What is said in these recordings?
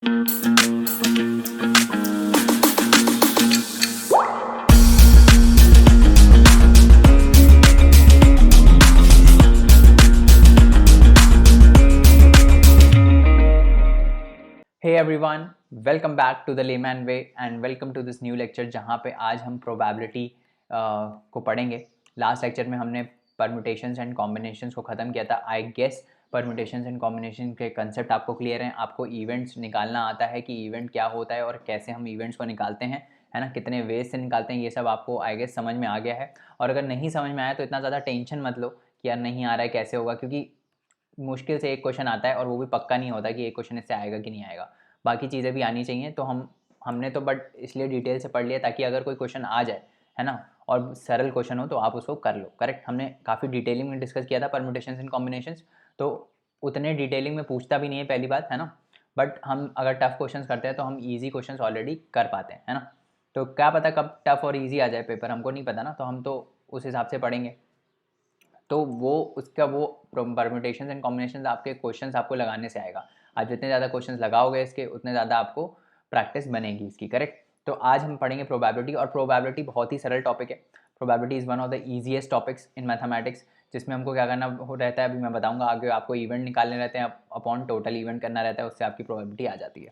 Hey everyone, welcome back to the layman way and welcome to this new lecture जहाँ पे आज हम probability को पढ़ेंगे। लास्ट लेक्चर में हमने परम्यूटेशंस एंड कॉम्बिनेशंस को ख़त्म किया था। I guess permutations and combination के कंसेप्ट आपको क्लियर हैं, आपको इवेंट्स निकालना आता है कि इवेंट क्या होता है और कैसे हम इवेंट्स को निकालते हैं, है ना, कितने वेज से निकालते हैं, ये सब आपको आई गेस समझ में आ गया है। और अगर नहीं समझ में आया तो इतना ज़्यादा टेंशन मत लो कि यार नहीं आ रहा है कैसे होगा, क्योंकि मुश्किल से एक क्वेश्चन आता है और वो भी पक्का नहीं होता कि एक क्वेश्चन इससे आएगा कि नहीं आएगा, बाकी चीज़ें भी आनी चाहिए। तो हमने तो बट इसलिए डिटेल से पढ़ लिया ताकि अगर कोई क्वेश्चन आ जाए, है ना, और सरल क्वेश्चन हो तो आप उसको कर लो। करेक्ट, हमने काफ़ी डिटेलिंग में डिस्कस किया था परम्यूटेशंस एंड कॉम्बिनेशंस, तो उतने डिटेलिंग में पूछता भी नहीं है, पहली बात, है ना। बट हम अगर टफ क्वेश्चन करते हैं तो हम ईजी क्वेश्चन ऑलरेडी कर पाते हैं, है ना। तो क्या पता कब टफ और ईजी आ जाए पेपर, हमको नहीं पता ना, तो हम तो उस हिसाब से पढ़ेंगे। तो वो उसका वो परम्यूटेशंस एंड कॉम्बिनेशंस आपके क्वेश्चंस आपको लगाने से आएगा। आप जितने ज़्यादा क्वेश्चंस लगाओगे इसके उतने ज़्यादा आपको प्रैक्टिस बनेगी इसकी। करेक्ट, तो आज हम पढ़ेंगे प्रोबेबिलिटी, और प्रोबेबिलिटी बहुत ही सरल टॉपिक है। Probability is one of the easiest topics in mathematics, जिसमें हमको क्या करना रहता है अभी मैं बताऊँगा आगे। आपको इवेंट निकालने रहते हैं, अपॉन टोटल इवेंट करना रहता है, उससे आपकी प्रोबेबिलिटी आ जाती है।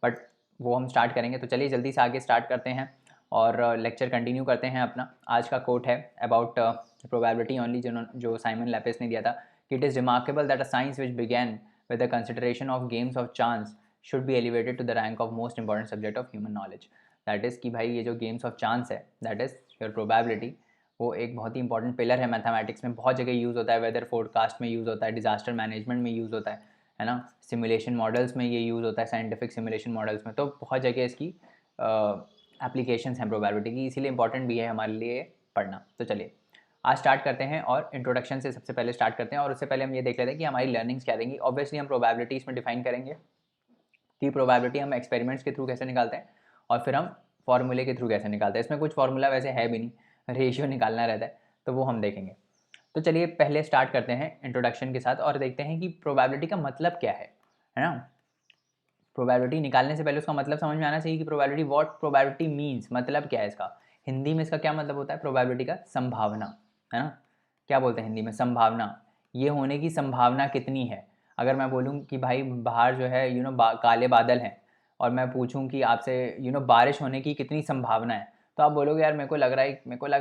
बट वो हम स्टार्ट करेंगे, तो चलिए जल्दी से आगे स्टार्ट करते हैं और लेक्चर कंटिन्यू करते हैं अपना। आज का कोट है अबाउट प्रोबेबिलिटी ओनली, जो साइमन लैपिस ने दिया था कि it is remarkable that a science which began with the consideration of games of chance should be elevated to the rank of most important subject of human knowledge. That is कि भाई ये जो games of chance है, that is your probability, वो एक बहुत ही important pillar है मैथमेटिक्स में। बहुत जगह यूज़ होता है, वेदर फोरकास्ट में यूज़ होता है, डिजास्टर मैनेजमेंट में यूज़ होता है ना, सिमुलेशन मॉडल्स में ये यूज़ होता है, साइंटिफिक सिमुलेशन मॉडल्स में, तो बहुत जगह इसकी एप्लीकेशंस हैं प्रोबेबिलिटी की, इसीलिए इंपॉर्टेंट भी है हमारे लिए पढ़ना। तो चलिए आज स्टार्ट करते हैं और इंट्रोडक्शन से सबसे पहले स्टार्ट करते हैं, और उससे पहले हम ये देख लेते हैं कि हमारी लर्निंग्स क्या देंगी। ऑब्वियसली हम प्रोबेबिलिटी इसमें डिफाइन करेंगे कि प्रोबेबिलिटी हम एक्सपेरिमेंट्स के थ्रू कैसे निकालते हैं, और फिर हम फॉर्मूले के थ्रू कैसे निकालते हैं। इसमें कुछ फार्मूला वैसे है भी नहीं, रेशियो निकालना रहता है, तो वो हम देखेंगे। तो चलिए पहले स्टार्ट करते हैं इंट्रोडक्शन के साथ और देखते हैं कि प्रोबेबिलिटी का मतलब क्या है ना। प्रोबेबिलिटी निकालने से पहले उसका मतलब समझ में आना चाहिए कि प्रोबेबिलिटी, व्हाट प्रोबेबिलिटी मीन्स, मतलब क्या है इसका। हिंदी में इसका क्या मतलब होता है प्रोबेबिलिटी का? संभावना, है ना। क्या बोलते हैं हिंदी में? संभावना। ये होने की संभावना कितनी है। अगर मैं बोलूँ कि भाई बाहर जो है काले बादल हैं, और मैं पूछूं कि आपसे बारिश होने की कितनी संभावना है, तो आप बोलोगे यार मेरे को लग रहा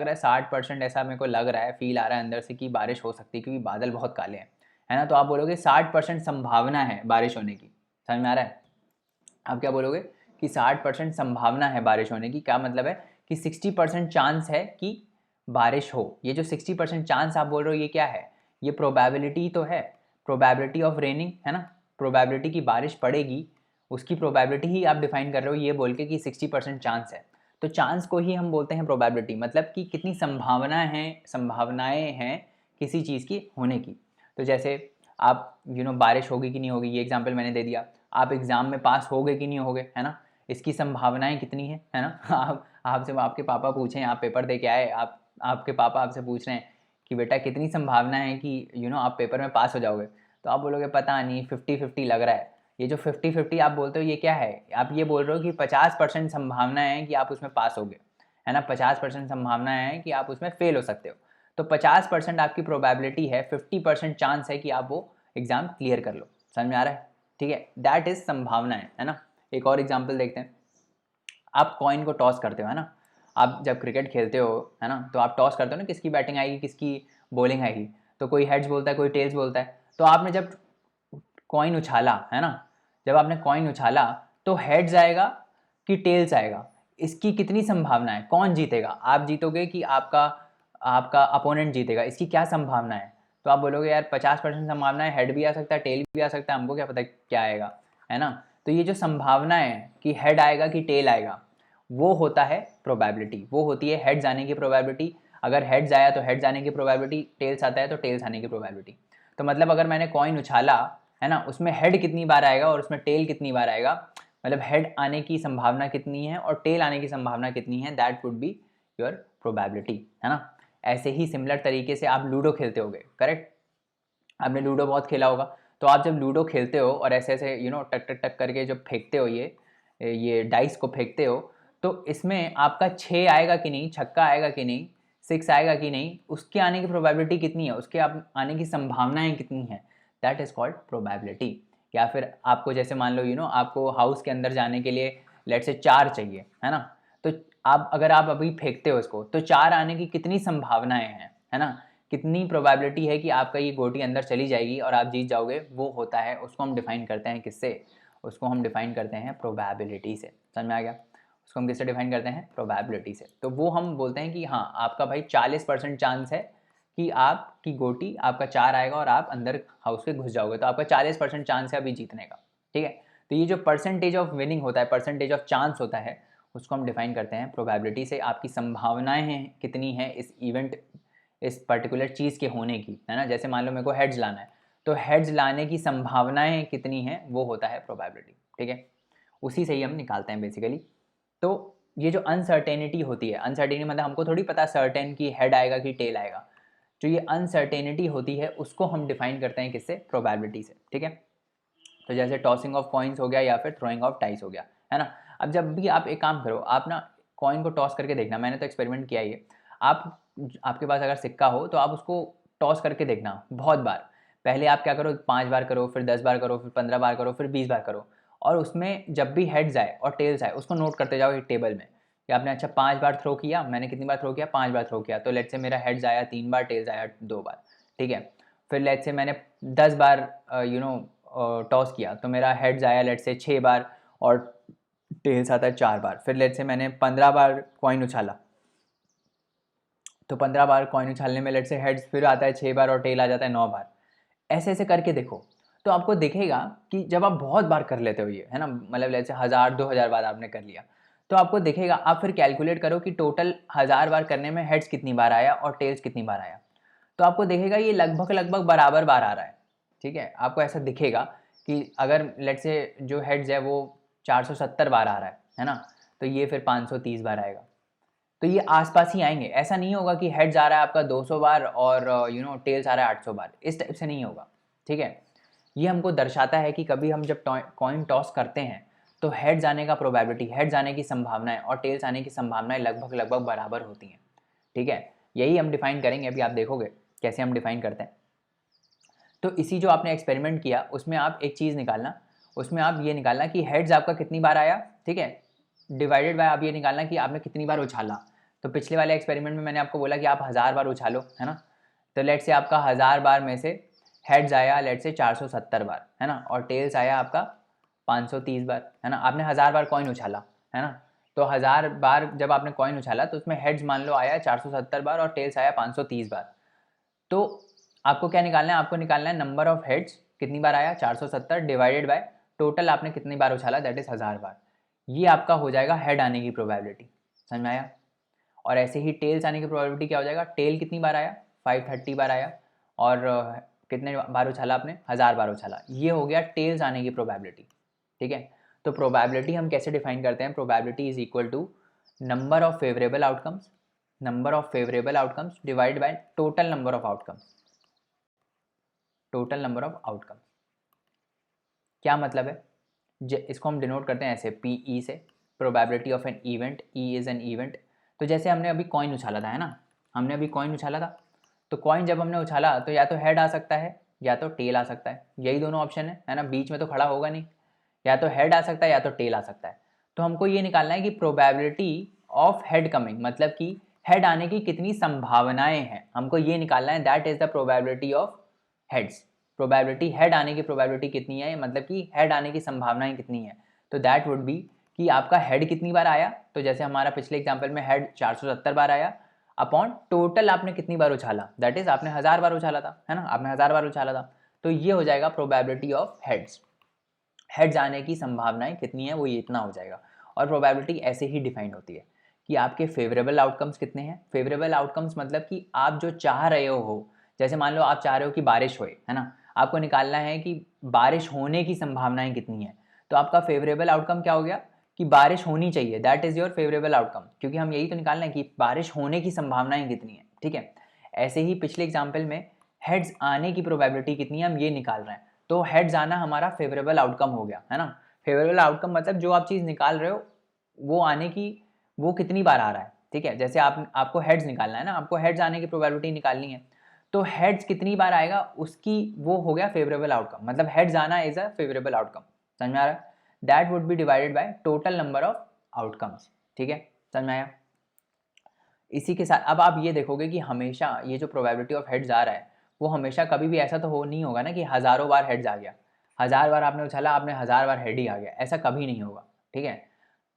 है 60% ऐसा मेरे को लग रहा है, फील आ रहा है अंदर से कि बारिश हो सकती है क्योंकि बादल बहुत काले हैं, है ना। तो आप बोलोगे 60% संभावना है बारिश होने की। समझ में आ रहा है? आप क्या बोलोगे कि 60% संभावना है बारिश होने की। क्या मतलब है कि 60% चांस है कि बारिश हो। ये जो 60% चांस आप बोल रहे हो ये क्या है? ये प्रोबेबिलिटी तो है, प्रोबेबिलिटी ऑफ रेनिंग, है ना। प्रोबेबिलिटी की बारिश पड़ेगी, उसकी प्रोबेबिलिटी ही आप डिफाइन कर रहे हो ये बोल के कि 60% चांस है। तो चांस को ही हम बोलते हैं प्रोबेबिलिटी, मतलब कि कितनी संभावनाएं हैं किसी चीज़ की होने की। तो जैसे आप बारिश होगी कि नहीं होगी, ये एग्जाम्पल मैंने दे दिया। आप एग्ज़ाम में पास होगे कि नहीं होगे, है ना, इसकी संभावनाएं कितनी है ना। आप आपसे आपके पापा पूछें, आप पेपर दे के आए, आपके पापा आपसे पूछ रहे हैं कि बेटा कितनी संभावना है कि आप पेपर में पास हो जाओगे, तो आप बोलोगे पता नहीं, 50-50 लग रहा है। ये जो 50-50 आप बोलते हो ये क्या है? आप ये बोल रहे हो कि 50% संभावना है कि आप उसमें पास होगे, है ना, 50% संभावना है कि आप उसमें फेल हो सकते हो। तो 50% आपकी प्रोबेबिलिटी है, 50% चांस है कि आप वो एग्ज़ाम क्लियर कर लो। समझ में आ रहा है? ठीक है, दैट इज़ संभावना है ना। एक और एग्जाम्पल देखते हैं। आप कॉइन को टॉस करते हो, है ना। आप जब क्रिकेट खेलते हो, है ना, तो आप टॉस करते हो ना, किसकी बैटिंग आएगी किसकी बॉलिंग आएगी। तो कोई हेड्स बोलता है कोई टेल्स बोलता है। तो आपने जब कॉइन उछाला, है ना, जब आपने कॉइन उछाला तो हेड्स आएगा कि टेल्स आएगा, इसकी कितनी संभावना है, कौन जीतेगा? आप जीतोगे कि आपका आपका अपोनेंट जीतेगा, इसकी क्या संभावना है? तो आप बोलोगे यार 50% संभावना है, हेड भी आ सकता है टेल भी आ सकता है, हमको क्या पता क्या आएगा, है ना। तो ये जो संभावना है कि हेड आएगा कि टेल आएगा, वो होता है प्रोबेबिलिटी, वो होती है हेड्स आने की प्रोबेबिलिटी। अगर हेड्स आया तो हेड्स आने की प्रोबेबिलिटी, टेल्स आता है तो टेल्स आने की प्रोबेबिलिटी। तो मतलब अगर मैंने कॉइन उछाला, है ना, उसमें हेड कितनी बार आएगा और उसमें टेल कितनी बार आएगा, मतलब हेड आने की संभावना कितनी है और टेल आने की संभावना कितनी है, that would be your probability, है ना। ऐसे ही सिमिलर तरीके से आप लूडो खेलते होगे, करेक्ट। आपने लूडो बहुत खेला होगा, तो आप जब लूडो खेलते हो और ऐसे ऐसे टक टक टक करके जब फेंकते हो ये डाइस को फेंकते हो, तो इसमें आपका 6 आएगा कि नहीं, छक्का आएगा कि नहीं, 6 आएगा कि नहीं, उसके आने की प्रोबेबिलिटी कितनी है, उसके आने की संभावनाएं कितनी है, दैट इज़ कॉल्ड प्रोबेबिलिटी। या फिर आपको जैसे मान लो आपको हाउस के अंदर जाने के लिए लेट से 4 चाहिए, है ना, तो अगर आप अभी फेंकते हो इसको, तो 4 आने की कितनी संभावनाएं हैं, है ना, कितनी प्रोबेबिलिटी है कि आपका ये गोटी अंदर चली जाएगी और आप जीत जाओगे, वो होता है, उसको हम डिफाइन करते हैं किससे, उसको हम डिफाइन करते हैं प्रोबेबिलिटी से। समझ में आ गया? उसको हम किससे डिफाइन करते हैं? प्रोबेबिलिटी से। तो वो हम बोलते हैं कि हाँ, आपका भाई 40% चांस है कि आपकी गोटी आपका 4 आएगा और आप अंदर हाउस के घुस जाओगे, तो आपका 40% चांस है अभी जीतने का। ठीक है, तो ये जो परसेंटेज ऑफ विनिंग होता है, परसेंटेज ऑफ चांस होता है, उसको हम डिफाइन करते हैं प्रोबेबिलिटी से। आपकी संभावनाएं हैं कितनी है इस इवेंट, इस पर्टिकुलर चीज़ के होने की, है ना। जैसे मान लो मेरे को हेड्स लाना है, तो हेड्स लाने की संभावनाएं कितनी हैं, वो होता है प्रोबेबिलिटी। ठीक है, उसी से ही हम निकालते हैं बेसिकली। तो ये जो अनसर्टेनिटी होती है, अनसर्टेनिटी मतलब हमको थोड़ी पता सर्टेन कि हेड आएगा कि टेल आएगा, जो ये अनसर्टेनिटी होती है उसको हम डिफाइन करते हैं किससे? प्रोबेबिलिटी से। ठीक है, तो जैसे टॉसिंग ऑफ कॉइन्स हो गया या फिर थ्रोइंग ऑफ डाइस हो गया, है ना। अब जब भी आप एक काम करो, आप ना कॉइन को टॉस करके देखना, मैंने तो एक्सपेरिमेंट किया ही है। आपके पास अगर सिक्का हो तो आप उसको टॉस करके देखना बहुत बार। पहले आप क्या करो, 5 बार करो, फिर 10 बार करो, फिर 15 बार करो, फिर 20 बार करो, और उसमें जब भी हेड्स आए और टेल्स आए उसको नोट करते जाओ एक टेबल में कि आपने अच्छा 5 बार थ्रो किया, मैंने कितनी बार थ्रो किया, 5 बार थ्रो किया, तो लेट से मेरा हेड्स आया 3 बार, टेल्स आया 2 बार। ठीक है, फिर लेट से मैंने 10 बार टॉस किया, तो मेरा हेड्स आया लेट से 6 बार और टेल्स आता है 4 बार। फिर लेट से मैंने 15 बार कॉइन उछाला, तो 15 बार कॉइन उछालने में लेट से हेड्स फिर आता है 6 बार और टेल आ जाता है 9 बार। ऐसे ऐसे करके देखो, तो आपको दिखेगा कि जब आप बहुत बार कर लेते हो ये, है ना, मतलब लेट से 1000-2000 बार आपने कर लिया, तो आपको दिखेगा, आप फिर कैलकुलेट करो कि टोटल 1000 बार करने में हेड्स कितनी बार आया और टेल्स कितनी बार आया, तो आपको दिखेगा ये लगभग लगभग बराबर बार आ रहा है। ठीक है, आपको ऐसा दिखेगा कि अगर लेट से जो हेड्स है वो 470 बार आ रहा है ना, तो ये फिर 530 बार आएगा, तो ये आसपास ही आएंगे। ऐसा नहीं होगा कि हेड्स आ रहा है आपका 200 बार और टेल्स आ रहा है 800 बार, इस टाइप से नहीं होगा। ठीक है, ये हमको दर्शाता है कि कभी हम जब कॉइन टॉस करते हैं तो हेड्स आने का प्रोबेबिलिटी, हेड्स आने की संभावनाएं और टेल्स आने की संभावनाएं लगभग लगभग बराबर होती हैं। ठीक है, यही हम डिफाइन करेंगे, अभी आप देखोगे कैसे हम डिफाइन करते हैं। तो इसी जो आपने एक्सपेरिमेंट किया उसमें आप एक चीज़ निकालना, उसमें आप ये निकालना कि हेड्स आपका कितनी बार आया, ठीक है, डिवाइडेड बाय आप ये निकालना कि आपने कितनी बार उछाला। तो पिछले वाले एक्सपेरिमेंट में मैंने आपको बोला कि आप 1000 बार उछालो, है ना, तो लेट से आपका 1000 बार में से हेड्स आया लेट से 470 बार, है ना, और टेल्स आया आपका 530 बार, है ना। आपने 1000 बार कॉइन उछाला, है ना, तो 1000 बार जब आपने कॉइन उछाला तो उसमें हेड्स मान लो आया 470 बार और टेल्स आया 530 बार। तो आपको क्या निकालना है? आपको निकालना है नंबर ऑफ हेड्स कितनी बार आया 470 डिवाइडेड बाय टोटल आपने कितनी बार उछाला, दैट इज़ 1000 बार। ये आपका हो जाएगा हेड आने की प्रोबेबिलिटी। समझ में आया? और ऐसे ही टेल्स आने की प्रोबेबिलिटी क्या हो जाएगा, टेल कितनी बार आया 530 बार आया और कितने बार उछाला आपने, 1000 बार उछाला, ये हो गया टेल्स आने की प्रोबेबिलिटी। ठीक है, तो प्रोबेबिलिटी हम कैसे डिफाइन करते हैं? Probability is equal to number of favourable outcomes, number of favourable outcomes divide by total number of outcomes, total number of outcomes. क्या मतलब है? इसको हम डिनोट करते हैं ऐसे PE से, probability of an event, E is an event. तो जैसे हमने अभी कॉइन उछाला था, है ना, हमने अभी कॉइन उछाला था, तो कॉइन जब हमने उछाला तो या तो हेड आ सकता है या तो टेल आ सकता है, यही दोनों ऑप्शन है ना, बीच में तो खड़ा होगा नहीं, या तो हेड आ सकता है या तो टेल आ सकता है। तो हमको ये निकालना है कि प्रोबेबिलिटी ऑफ हेड कमिंग, मतलब कि हेड आने की कितनी संभावनाएं हैं, हमको ये निकालना है, that is the probability of heads. Probability head आने की प्रोबेबिलिटी कितनी है, मतलब कि हेड आने की संभावनाएं कितनी है, तो दैट वुड बी कि आपका हेड कितनी बार आया, तो जैसे हमारा पिछले एग्जांपल में हेड 470 बार आया अपॉन टोटल आपने कितनी बार उछाला, दैट इज आपने 1000 बार उछाला था, है ना, आपने 1000 बार उछाला था, तो ये हो जाएगा प्रोबेबिलिटी ऑफ हेड्स। हेड्स आने की संभावनाएं कितनी है, वो ये इतना हो जाएगा। और प्रोबेबिलिटी ऐसे ही डिफाइन होती है कि आपके फेवरेबल आउटकम्स कितने हैं। फेवरेबल आउटकम्स मतलब कि आप जो चाह रहे हो, जैसे मान लो आप चाह रहे हो कि बारिश होए, है ना, आपको निकालना है कि बारिश होने की संभावनाएं कितनी है, तो आपका फेवरेबल आउटकम क्या हो गया कि बारिश होनी चाहिए, that is your favourable outcome, क्योंकि हम यही तो निकालना है कि बारिश होने की संभावनाएं कितनी है। ठीक है, ऐसे ही पिछले एग्जाम्पल में हेड्स आने की प्रोबेबिलिटी कितनी है, हम ये निकाल रहे हैं, तो हेड्स आना हमारा फेवरेबल आउटकम हो गया, है ना। फेवरेबल आउटकम मतलब जो आप चीज़ निकाल रहे हो वो आने की, वो कितनी बार आ रहा है, ठीक है। जैसे आपको हेड्स निकालना है ना, आपको हेड्स आने की प्रोबेबिलिटी निकालनी है, तो हेड्स कितनी बार आएगा उसकी वो हो गया फेवरेबल आउटकम, मतलब हेड्स आना इज अ फेवरेबल आउटकम, समझ में आ रहा है। That would be divided by total number of outcomes, ठीक है, समझ में आया। इसी के साथ अब आप ये देखोगे कि हमेशा ये जो प्रोबेबिलिटी ऑफ हेड्स आ रहा है वो हमेशा कभी भी ऐसा तो हो नहीं होगा ना कि हज़ारों बार हेड्स आ गया, 1000 बार आपने उछाला आपने 1000 बार हेड ही आ गया, ऐसा कभी नहीं होगा, ठीक है।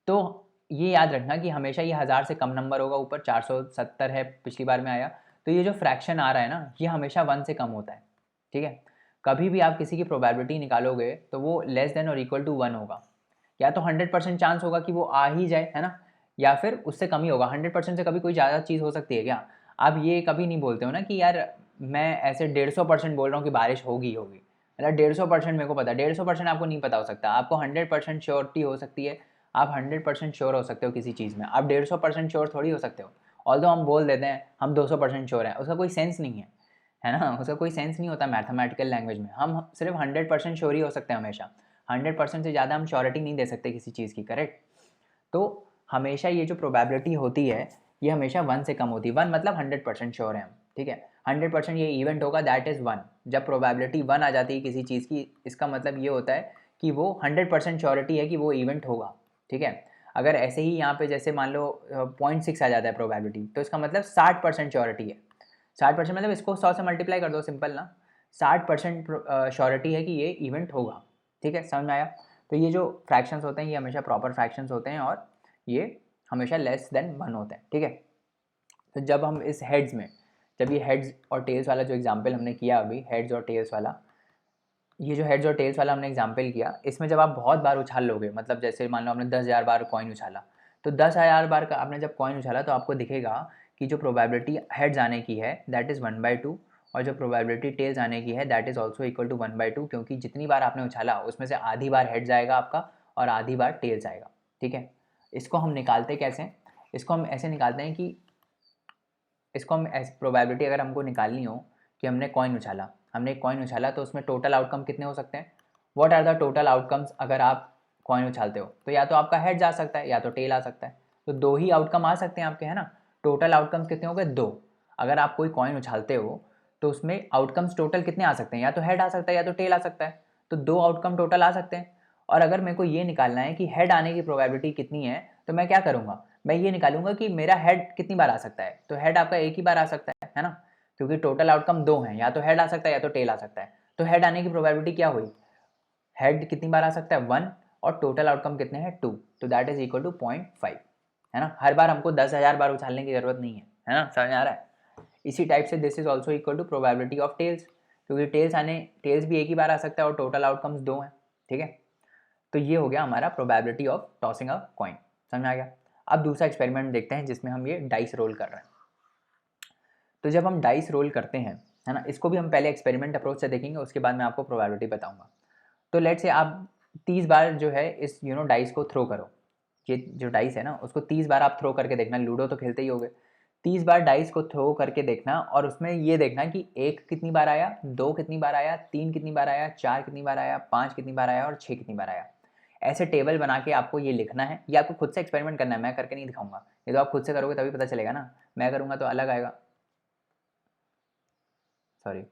तो ये याद रखना कि हमेशा ये 1000 से कम नंबर होगा, ऊपर 470 है पिछली बार में आया, तो ये जो फ्रैक्शन आ रहा है ना ये हमेशा 1 से कम होता है, ठीक है। कभी भी आप किसी की प्रोबेबिलिटी निकालोगे तो वो लेस देन और इक्वल टू 1 होगा, या तो 100% चांस होगा कि वो आ ही जाए, है ना, या फिर उससे कम ही होगा। 100% से कभी कोई ज़्यादा चीज़ हो सकती है क्या? आप ये कभी नहीं बोलते हो ना कि यार मैं ऐसे 150% बोल रहा हूँ कि बारिश होगी होगी, मतलब 150% मेरे को पता है, 150% आपको नहीं पता हो सकता, आपको 100% श्योरिटी हो सकती है, आप 100% श्योर हो सकते हो किसी चीज़ में, आप 150% श्योर थोड़ी हो सकते हो। ऑल्दो हम बोल देते हैं हम 200% श्योर हैं, उसका कोई सेंस नहीं है ना, उसका कोई सेंस नहीं होता मैथमेटिकल लैंग्वेज में। हम सिर्फ 100% श्योर ही हो सकते हैं हमेशा, 100% से ज़्यादा हम श्योरिटी नहीं दे सकते किसी चीज़ की, करेक्ट। तो हमेशा ये जो प्रोबेबिलिटी होती है ये हमेशा 1 से कम होती है, 1 मतलब 100% श्योर है हम, ठीक है। 100% ये इवेंट होगा, दैट इज़ 1। जब प्रोबेबिलिटी 1 आ जाती है किसी चीज़ की, इसका मतलब ये होता है कि वो 100% श्योरिटी है कि वो इवेंट होगा, ठीक है। अगर ऐसे ही यहाँ पे जैसे मान लो 0.6 आ जाता है प्रोबेबिलिटी, तो इसका मतलब 60% श्योरिटी है। 60% मतलब इसको 100 से मल्टीप्लाई कर दो, सिंपल ना, 60% श्योरिटी है कि ये इवेंट होगा, ठीक है, समझ में आया। तो ये जो फ्रैक्शंस होते हैं ये हमेशा प्रॉपर फ्रैक्शंस होते हैं और ये हमेशा लेस देन 1 होते हैं, ठीक है। तो जब हम इस हेड्स में, जब ये हेड्स और टेल्स वाला जो एग्जांपल हमने किया अभी, हेड्स और टेल्स वाला, ये जो हेड्स और टेल्स वाला हमने एग्जांपल किया, इसमें जब आप बहुत बार उछाल लोगे, मतलब जैसे मान लो आपने 10,000 बार कॉइन उछाला, तो 10,000 बार का आपने जब कॉइन उछाला तो आपको दिखेगा कि जो प्रोबेबिलिटी हेड्स आने की है दैट इज़ 1/2, और जो प्रोबेबिलिटी टेल्स आने की है that is also equal to 1/2, क्योंकि जितनी बार आपने उछाला उसमें से आधी बार हेड्स आएगा आपका और आधी बार टेल्स आएगा, ठीक है। इसको हम निकालते कैसे हैं? इसको हम ऐसे निकालते हैं कि इसको हम ऐसे प्रोबेबिलिटी अगर हमको निकालनी हो कि हमने कॉइन उछाला, हमने एक कॉइन उछाला, तो उसमें टोटल आउटकम कितने हो सकते हैं, what are the total outcomes अगर आप कॉइन उछालते हो, तो या तो आपका हेड जा सकता है या तो टेल आ सकता है, तो दो ही आउटकम आ सकते हैं आपके, है ना। टोटल आउटकम्स कितने हो गए, दो। अगर आप कोई कॉइन उछालते हो तो उसमें आउटकम्स टोटल कितने आ सकते हैं, या तो हेड आ सकता है या तो टेल आ सकता है, तो दो आउटकम टोटल आ सकते हैं। और अगर मेरे को ये निकालना है कि हेड आने की प्रोबेबिलिटी कितनी है, तो मैं क्या करूँगा, मैं ये निकालूंगा कि मेरा हेड कितनी बार आ सकता है, तो हेड आपका एक ही बार आ सकता है ना, क्योंकि टोटल आउटकम दो हैं, या तो हेड आ सकता है या तो टेल आ सकता है। तो हेड आने की प्रोबेबिलिटी क्या हुई, हेड कितनी बार आ सकता है 1, और टोटल आउटकम कितने हैं 2, तो दैट इज इक्वल टू 0.5, है ना। हर बार हमको 10,000 बार उछालने की जरूरत नहीं है ना, समझ आ रहा है। इसी टाइप से this is also equal to probability of tails, क्योंकि टेल्स भी एक ही बार आ सकता है और टोटल आउटकम्स दो हैं, ठीक है। तो ये हो गया हमारा probability of tossing a coin, समझ में आ गया। अब दूसरा एक्सपेरिमेंट देखते हैं जिसमें हम ये डाइस रोल कर रहे हैं। तो जब हम डाइस रोल करते हैं, है ना, इसको भी हम पहले एक्सपेरिमेंट अप्रोच से देखेंगे, उसके बाद मैं आपको प्रोबेबिलिटी बताऊंगा। तो लेट से आप 30 बार जो है इस डाइस को थ्रो करो, ये जो डाइस है ना उसको 30 बार आप थ्रो करके देखना, लूडो तो खेलते ही होगे, 30 बार डाइस को थ्रो करके देखना, और उसमें ये देखना कि 1 कितनी बार आया, 2 कितनी बार आया, 3 कितनी बार आया, 4 कितनी बार आया, 5 कितनी बार आया और 6 कितनी बार आया। ऐसे टेबल बना के आपको ये लिखना है, ये आपको खुद से एक्सपेरिमेंट करना है, मैं करके नहीं दिखाऊंगा, ये तो आप खुद से करोगे तभी पता चलेगा ना, मैं करूँगा तो अलग आएगा, सॉरी।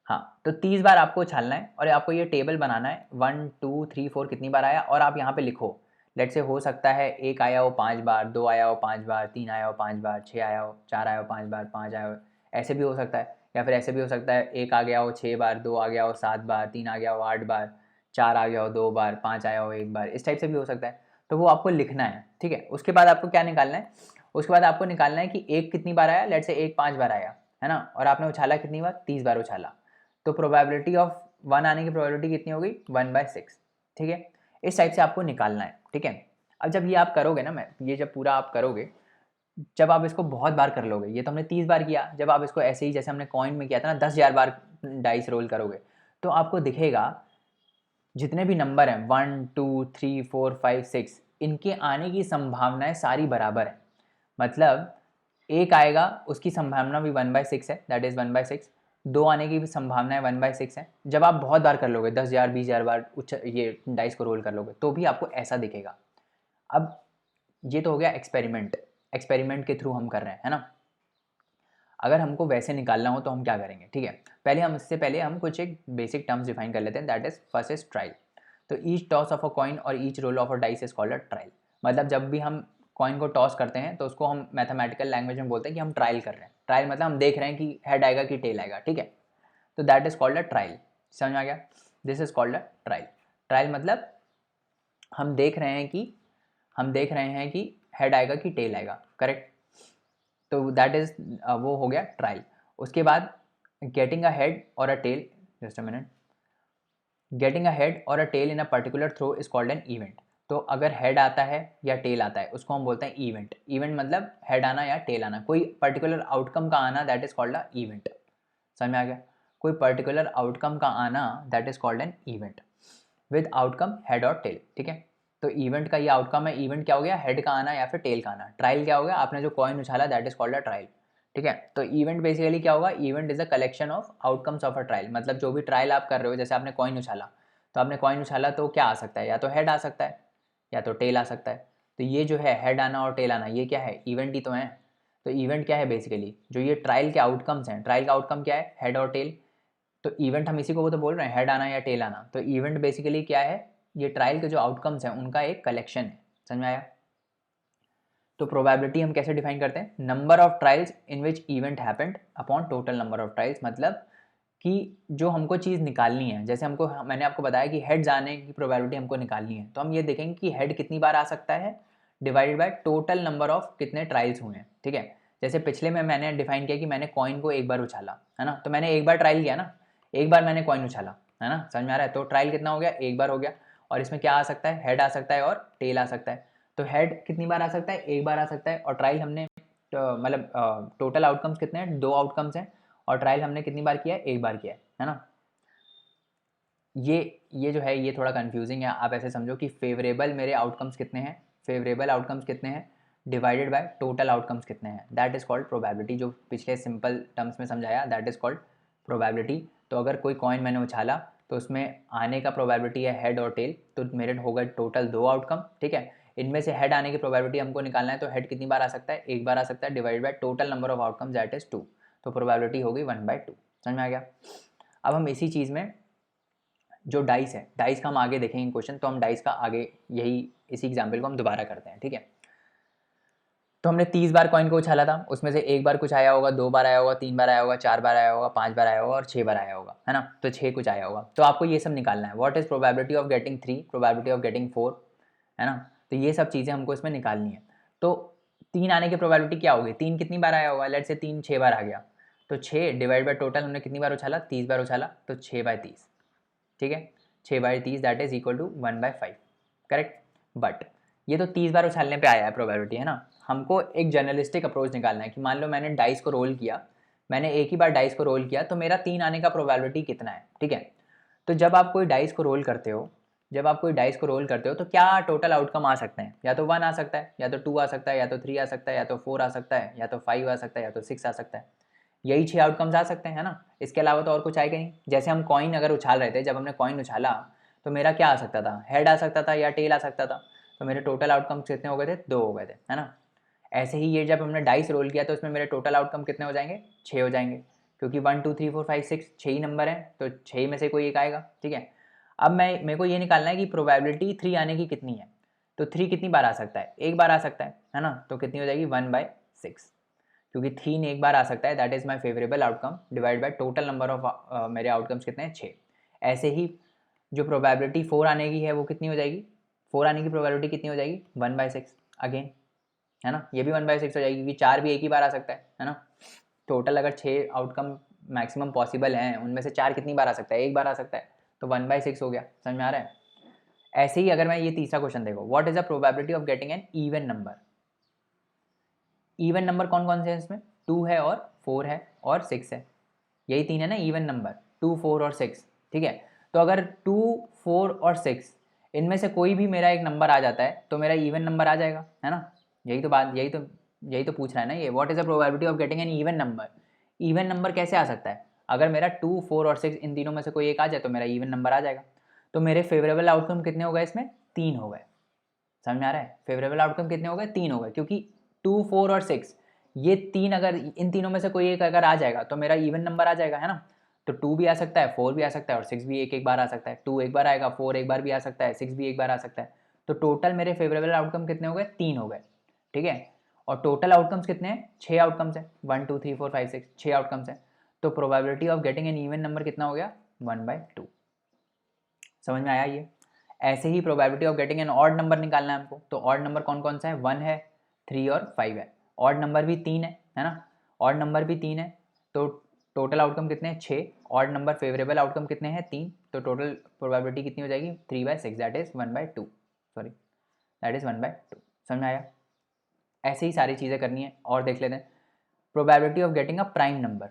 हाँ, तो 30 बार आपको उछालना है और आपको ये टेबल बनाना है, 1 2 3 4 कितनी बार आया, और आप यहाँ पे लिखो। लेट से हो सकता है एक आया हो 5 बार, 2 आया हो 5 बार, 3 आया हो 5 बार, 6 आया हो, 4 आया हो 5 बार, 5 आया हो, ऐसे भी हो सकता है। या फिर ऐसे भी हो सकता है एक आ गया हो 6 बार, 2 आ गया हो 7 बार, 3 आ गया हो 8 बार, 4 आ गया हो 2 बार, 5 आया हो 1 बार, इस टाइप से भी हो सकता है। तो वो आपको लिखना है, ठीक है। उसके बाद आपको क्या निकालना है, उसके बाद आपको निकालना है कि एक कितनी बार आया, लेट से एक 5 बार आया, है ना, और आपने उछाला कितनी बार, 30 बार उछाला, तो प्रोबेबिलिटी ऑफ 1 आने की प्रोबेबिलिटी कितनी हो गई, 1/6, ठीक है। इस टाइप से आपको निकालना है, ठीक है। अब जब ये आप करोगे ना, मैं ये जब पूरा आप करोगे, जब आप इसको बहुत बार कर लोगे, ये तो हमने 30 बार किया, जब आप इसको ऐसे ही जैसे हमने कॉइन में किया था ना 10,000 बार डाइस रोल करोगे, तो आपको दिखेगा जितने भी नंबर हैं 1 2 3 4 5 6, इनके आने की संभावनाएं सारी बराबर हैं। मतलब एक आएगा उसकी संभावना भी 1/6 है, दैट इज़ 1/6, 2 आने की भी संभावना है 1/6 है। जब आप बहुत बार कर लोगे 10,000 20,000 बार ये डाइस को रोल कर लोगे तो भी आपको ऐसा दिखेगा। अब ये तो हो गया एक्सपेरिमेंट के थ्रू हम कर रहे हैं, है ना। अगर हमको वैसे निकालना हो तो हम क्या करेंगे, ठीक है। इससे पहले हम कुछ एक बेसिक टर्म्स डिफाइन कर लेते हैं, that is first is trial. तो each toss of a coin और each roll of a dice is called a trial. मतलब जब भी हम कॉइन को टॉस करते हैं तो उसको हम मैथमेटिकल लैंग्वेज में बोलते हैं कि हम ट्रायल कर रहे हैं। ट्रायल मतलब हम देख रहे हैं कि हेड आएगा कि टेल आएगा, ठीक है। तो that is called a trial. समझ में आ गया, this is called a trial. Trial मतलब हम देख रहे हैं कि हेड आएगा कि टेल आएगा, करेक्ट। तो दैट इज वो हो गया ट्रायल। उसके बाद गेटिंग अ हेड और a tail, just a minute, getting a head और a tail in a particular throw is called an event. तो अगर हेड आता है या टेल आता है उसको हम बोलते हैं इवेंट। इवेंट मतलब हेड आना या टेल आना, कोई पर्टिकुलर आउटकम का आना, that is called a event. समझ में आ गया, कोई पर्टिकुलर आउटकम का आना that is called an event with outcome head और टेल, ठीक है। तो इवेंट का ये आउटकम है, इवेंट क्या हो गया, हेड का आना या फिर टेल का आना। ट्रायल क्या हो गया, आपने जो कॉइन उछाला that is called a trial, ठीक है। तो इवेंट बेसिकली क्या होगा, event is a collection of outcomes of a trial. मतलब जो भी ट्रायल आप कर रहे हो, जैसे आपने कॉइन उछाला, तो आपने कॉइन उछाला तो क्या आ सकता है, या तो हेड आ सकता है या तो टेल आ सकता है। तो ये जो है हेड आना और टेल आना, ये क्या है, इवेंट ही तो है। तो इवेंट क्या है बेसिकली, जो ये ट्रायल के आउटकम्स हैं, ट्रायल का आउटकम क्या है, हेड और टेल। तो इवेंट हम इसी को वो तो बोल रहे हैं, हेड आना या टेल आना। तो इवेंट बेसिकली क्या है, ये ट्रायल के जो आउटकम्स हैं उनका एक कलेक्शन है। समझ में आया। तो प्रोबेबिलिटी हम कैसे डिफाइन करते हैं, number of trials in which event happened upon total number of trials. मतलब कि जो हमको चीज़ निकालनी है, जैसे मैंने आपको बताया कि हेड जाने की प्रोबेबिलिटी हमको निकालनी है, तो हम ये देखेंगे कि हेड कितनी बार आ सकता है divided by total number of कितने ट्रायल्स हुए हैं, ठीक है। जैसे पिछले में मैंने डिफाइन किया कि मैंने कॉइन को एक बार उछाला, है ना। तो मैंने एक बार ट्रायल किया ना, एक बार मैंने कॉइन उछाला, है ना। समझ में आ रहा है। तो ट्रायल कितना हो गया, एक बार हो गया। और इसमें क्या आ सकता है, हेड आ सकता है और टेल आ सकता है। तो हेड कितनी बार आ सकता है, एक बार आ सकता है। और ट्रायल हमने मतलब टोटल आउटकम्स कितने हैं, 2 आउटकम्स हैं। और ट्रायल हमने कितनी बार किया है, एक बार किया है ना। ये जो है ये थोड़ा कंफ्यूजिंग है। आप ऐसे समझो कि फेवरेबल मेरे आउटकम्स कितने हैं, फेवरेबल आउटकम्स कितने हैं डिवाइडेड बाय टोटल आउटकम्स कितने हैं, दैट इज़ कॉल्ड प्रोबेबिलिटी। जो पिछले सिंपल टर्म्स में समझाया, दैट इज़ कॉल्ड प्रोबेबिलिटी। तो अगर कोई कॉइन मैंने उछाला तो उसमें आने का प्रोबेबिलिटी है हेड और टेल, तो मेरे होगा टोटल 2 आउटकम, ठीक है। इनमें से हेड आने की प्रोबेबिलिटी हमको निकालना है, तो हेड कितनी बार आ सकता है, एक बार आ सकता है, divide by total number of outcomes that is 2। तो प्रोबेबिलिटी होगी 1/2। समझ में आ गया। अब हम इसी चीज़ में जो डाइस है, डाइस का हम आगे देखेंगे क्वेश्चन, तो हम डाइस का आगे यही इसी एग्जाम्पल को हम दोबारा करते हैं, ठीक है। तो हमने 30 बार कॉइन को उछाला था, उसमें से एक बार कुछ आया होगा, 2 बार आया होगा, 3 बार आया होगा, 4 बार आया होगा, 5 बार आया होगा और 6 बार आया होगा, है ना। तो 6 कुछ आया होगा। तो आपको ये सब निकालना है, what is probability of getting 3, probability of getting 4, है ना। तो ये सब चीज़ें हमको इसमें निकालनी है। तो 3 आने की प्रोबेबिलिटी क्या होगी, 3 कितनी बार आया होगा, लेट से 3 6 बार आ गया, तो 6 डिवाइड बाय टोटल हमने कितनी बार उछाला, 30 बार उछाला, तो 6/30, ठीक है। 6/30 that is equal to 1/5, correct. But ये तो 30 बार उछालने पे आया है प्रोबेबिलिटी, है ना। हमको एक जर्नलिस्टिक अप्रोच निकालना है कि मान लो मैंने डाइस को रोल किया, मैंने एक ही बार डाइस को रोल किया, तो मेरा 3 आने का प्रोबेबिलिटी कितना है, ठीक है। तो जब आप कोई डाइस को रोल करते हो, तो क्या टोटल आउटकम आ सकते हैं, या तो 1 आ सकता है, या तो 2 आ सकता है, या तो 3 आ सकता है, या तो 4 आ सकता है, या तो 5 आ सकता है, या तो 6 आ सकता है। यही 6 आउटकम्स आ सकते हैं, है ना। इसके अलावा तो और कुछ आएगा नहीं। जैसे हम कॉइन अगर उछाल रहे थे, जब हमने कॉइन उछाला तो मेरा क्या आ सकता था, हेड आ सकता था या टेल आ सकता था। तो मेरे टोटल आउटकम्स कितने हो गए थे, 2 हो गए थे, है ना। ऐसे ही ये जब हमने डाइस रोल किया तो इसमें मेरे टोटल आउटकम कितने हो जाएंगे, 6 हो जाएंगे, क्योंकि 1 2 3 4 5 6 6 ही नंबर है, तो 6 में से कोई एक आएगा, ठीक है। अब मेरे को ये निकालना है कि प्रोबेबिलिटी 3 आने की कितनी है। तो 3 कितनी बार आ सकता है, एक बार आ सकता है ना। तो कितनी हो जाएगी, 1/6, क्योंकि 3 एक बार आ सकता है, that is my favourable outcome divide by total number of मेरे आउटकम्स कितने हैं, 6। ऐसे ही जो प्रोबेबिलिटी 4 आने की है वो कितनी हो जाएगी, 4 आने की प्रोबेबिलिटी कितनी हो जाएगी, 1/6 अगेन, है ना। ये भी 1/6 हो जाएगी, क्योंकि 4 भी एक ही बार आ सकता है ना। टोटल अगर 6 आउटकम मैक्सिमम पॉसिबल हैं, उनमें से 4 कितनी बार आ सकता है, एक बार आ सकता है, तो 1/6 हो गया। समझ में आ रहा है। ऐसे ही अगर मैं ये तीसरा क्वेश्चन देखो, what is the probability of getting an even number. Even number कौन कौन से हैं इसमें, 2 है और 4 है और 6 है, यही 3 है ना इवन नंबर, 2 4 और 6, ठीक है। तो अगर 2 4 और 6 इनमें से कोई भी मेरा एक नंबर आ जाता है तो मेरा इवन नंबर आ जाएगा, है ना। यही तो पूछ रहा है ना ये, what is the probability of getting an even number. Even number कैसे आ सकता है, अगर मेरा 2, 4 और 6 इन तीनों में से कोई एक आ जाए तो मेरा इवन नंबर आ जाएगा। तो मेरे फेवरेबल आउटकम कितने हो गए इसमें? 3 हो गए। समझ में आ रहा है? फेवरेबल आउटकम कितने हो गए? 3 हो गए, क्योंकि 2, 4 और 6 ये तीन, अगर इन तीनों में से कोई एक अगर आ जाएगा तो मेरा इवन नंबर आ जाएगा, है ना। तो 2 भी आ सकता है, 4 भी आ सकता है और 6 भी एक एक बार आ सकता है। 2 एक बार आएगा, 4 एक बार भी आ सकता है, 6 भी एक बार आ सकता है। तो टोटल मेरे फेवरेबल आउटकम कितने हो गए? 3 हो गए, ठीक है। और टोटल आउटकम्स कितने हैं? 6 आउटकम्स हैं। 1, 2, 3, 4, 5, 6, 6 आउटकम्स हैं। तो probability of getting an even number कितना हो गया? 1/2। समझ में आया ये? ऐसे ही probability of getting an odd number निकालना है हमको। तो ऑड नंबर कौन कौन सा है? 1 है, 3 और 5 है। ऑड नंबर भी 3 है ना। ऑड नंबर भी 3 है, तो टोटल आउटकम कितने हैं? 6। ऑड नंबर फेवरेबल आउटकम कितने हैं? 3। तो टोटल प्रोबेबिलिटी कितनी हो जाएगी? 3/6, that is 1/2। Sorry, that is 1/2। समझ में आया? ऐसे ही सारी चीज़ें करनी है। और देख लेते हैं probability of getting a prime number.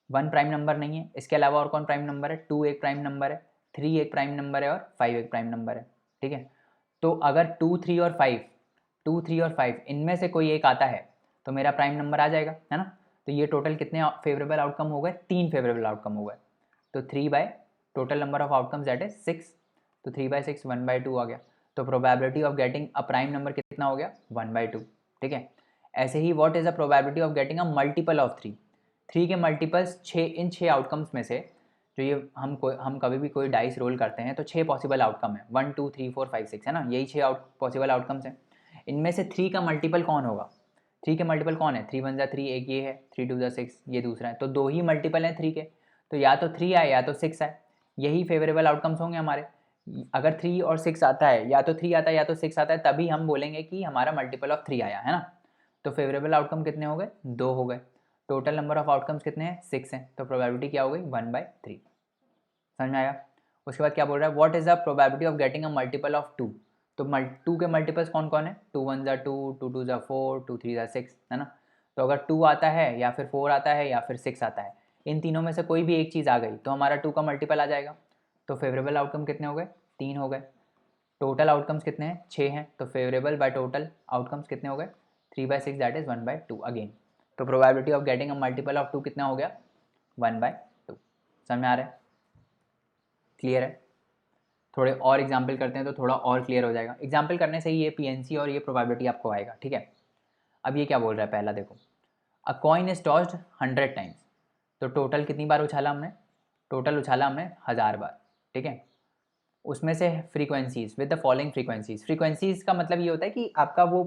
1 prime number नहीं है, इसके अलावा और कौन प्राइम नंबर है? 2 एक प्राइम नंबर है, 3 एक प्राइम नंबर है और 5 एक प्राइम नंबर है, ठीक है। तो अगर 2, 3 और 5, 2, 3 और 5 इनमें से कोई एक आता है तो मेरा प्राइम नंबर आ जाएगा, है ना। तो ये टोटल कितने फेवरेबल आउटकम हो गए? 3 फेवरेबल आउटकम हो गए। तो 3 by total number of outcomes that is 6। तो 3/6 1/2 आ गया। तो probability of getting a prime number कितना हो गया? 1/2, ठीक है। ऐसे ही what is a probability of getting a multiple of 3? 3 के मल्टीपल्स 6, इन 6 आउटकम्स में से जो ये हम कभी भी कोई डाइस रोल करते हैं तो 6 पॉसिबल आउटकम है, 1, 2, 3, 4, 5, 6, है ना। यही 6 पॉसिबल आउटकम्स हैं। इनमें से 3 का मल्टीपल कौन होगा? 3 के मल्टीपल कौन है? 3 1 3, एक ये है, 3 2 6 ये दूसरा है। तो 2 ही मल्टीपल हैं 3 के, तो या तो 3 आए या तो 6 आए। यही फेवरेबल आउटकम्स होंगे हमारे। अगर 3 और 6 आता है, या तो 3 आता है या तो 6 आता है, तभी हम बोलेंगे कि हमारा मल्टीपल ऑफ 3 आया, है ना। तो फेवरेबल आउटकम कितने हो गए? 2 हो गए। टोटल नंबर ऑफ आउटकम्स कितने हैं? 6 हैं। तो प्रोबेबिलिटी क्या हो गई? 1/3। समझ में आया? उसके बाद क्या बोल रहा है? What is the probability of getting a multiple of 2? तो 2 के मल्टीपल्स कौन कौन है? 2 1 2, 2 2 4, 2 3 6, है ना। तो अगर 2 आता है या फिर 4 आता है या फिर 6 आता है, इन तीनों में से कोई भी एक चीज़ आ गई तो हमारा 2 का मल्टीपल आ जाएगा। तो फेवरेबल आउटकम कितने हो गए? 3 हो गए। टोटल आउटकम्स कितने हैं? 6 हैं। तो फेवरेबल बाय टोटल आउटकम्स कितने हो गए? 3/6 दैट इज 1/2 अगेन। तो probability of getting a multiple of 2 कितना हो गया? 1/2। समझ में आ रहा है? क्लियर है? थोड़े और एग्जाम्पल करते हैं तो थोड़ा और क्लियर हो जाएगा। एग्जाम्पल करने से ही ये पीएनसी और ये प्रोबेबिलिटी आपको आएगा, ठीक है। अब ये क्या बोल रहा है? पहला देखो, अ कॉइन इज टॉस्ड 100 टाइम्स। तो टोटल कितनी बार उछाला हमने? टोटल उछाला हमने 1000 बार, ठीक है। उसमें से frequencies with the following frequencies. Frequencies का मतलब ये होता है कि आपका वो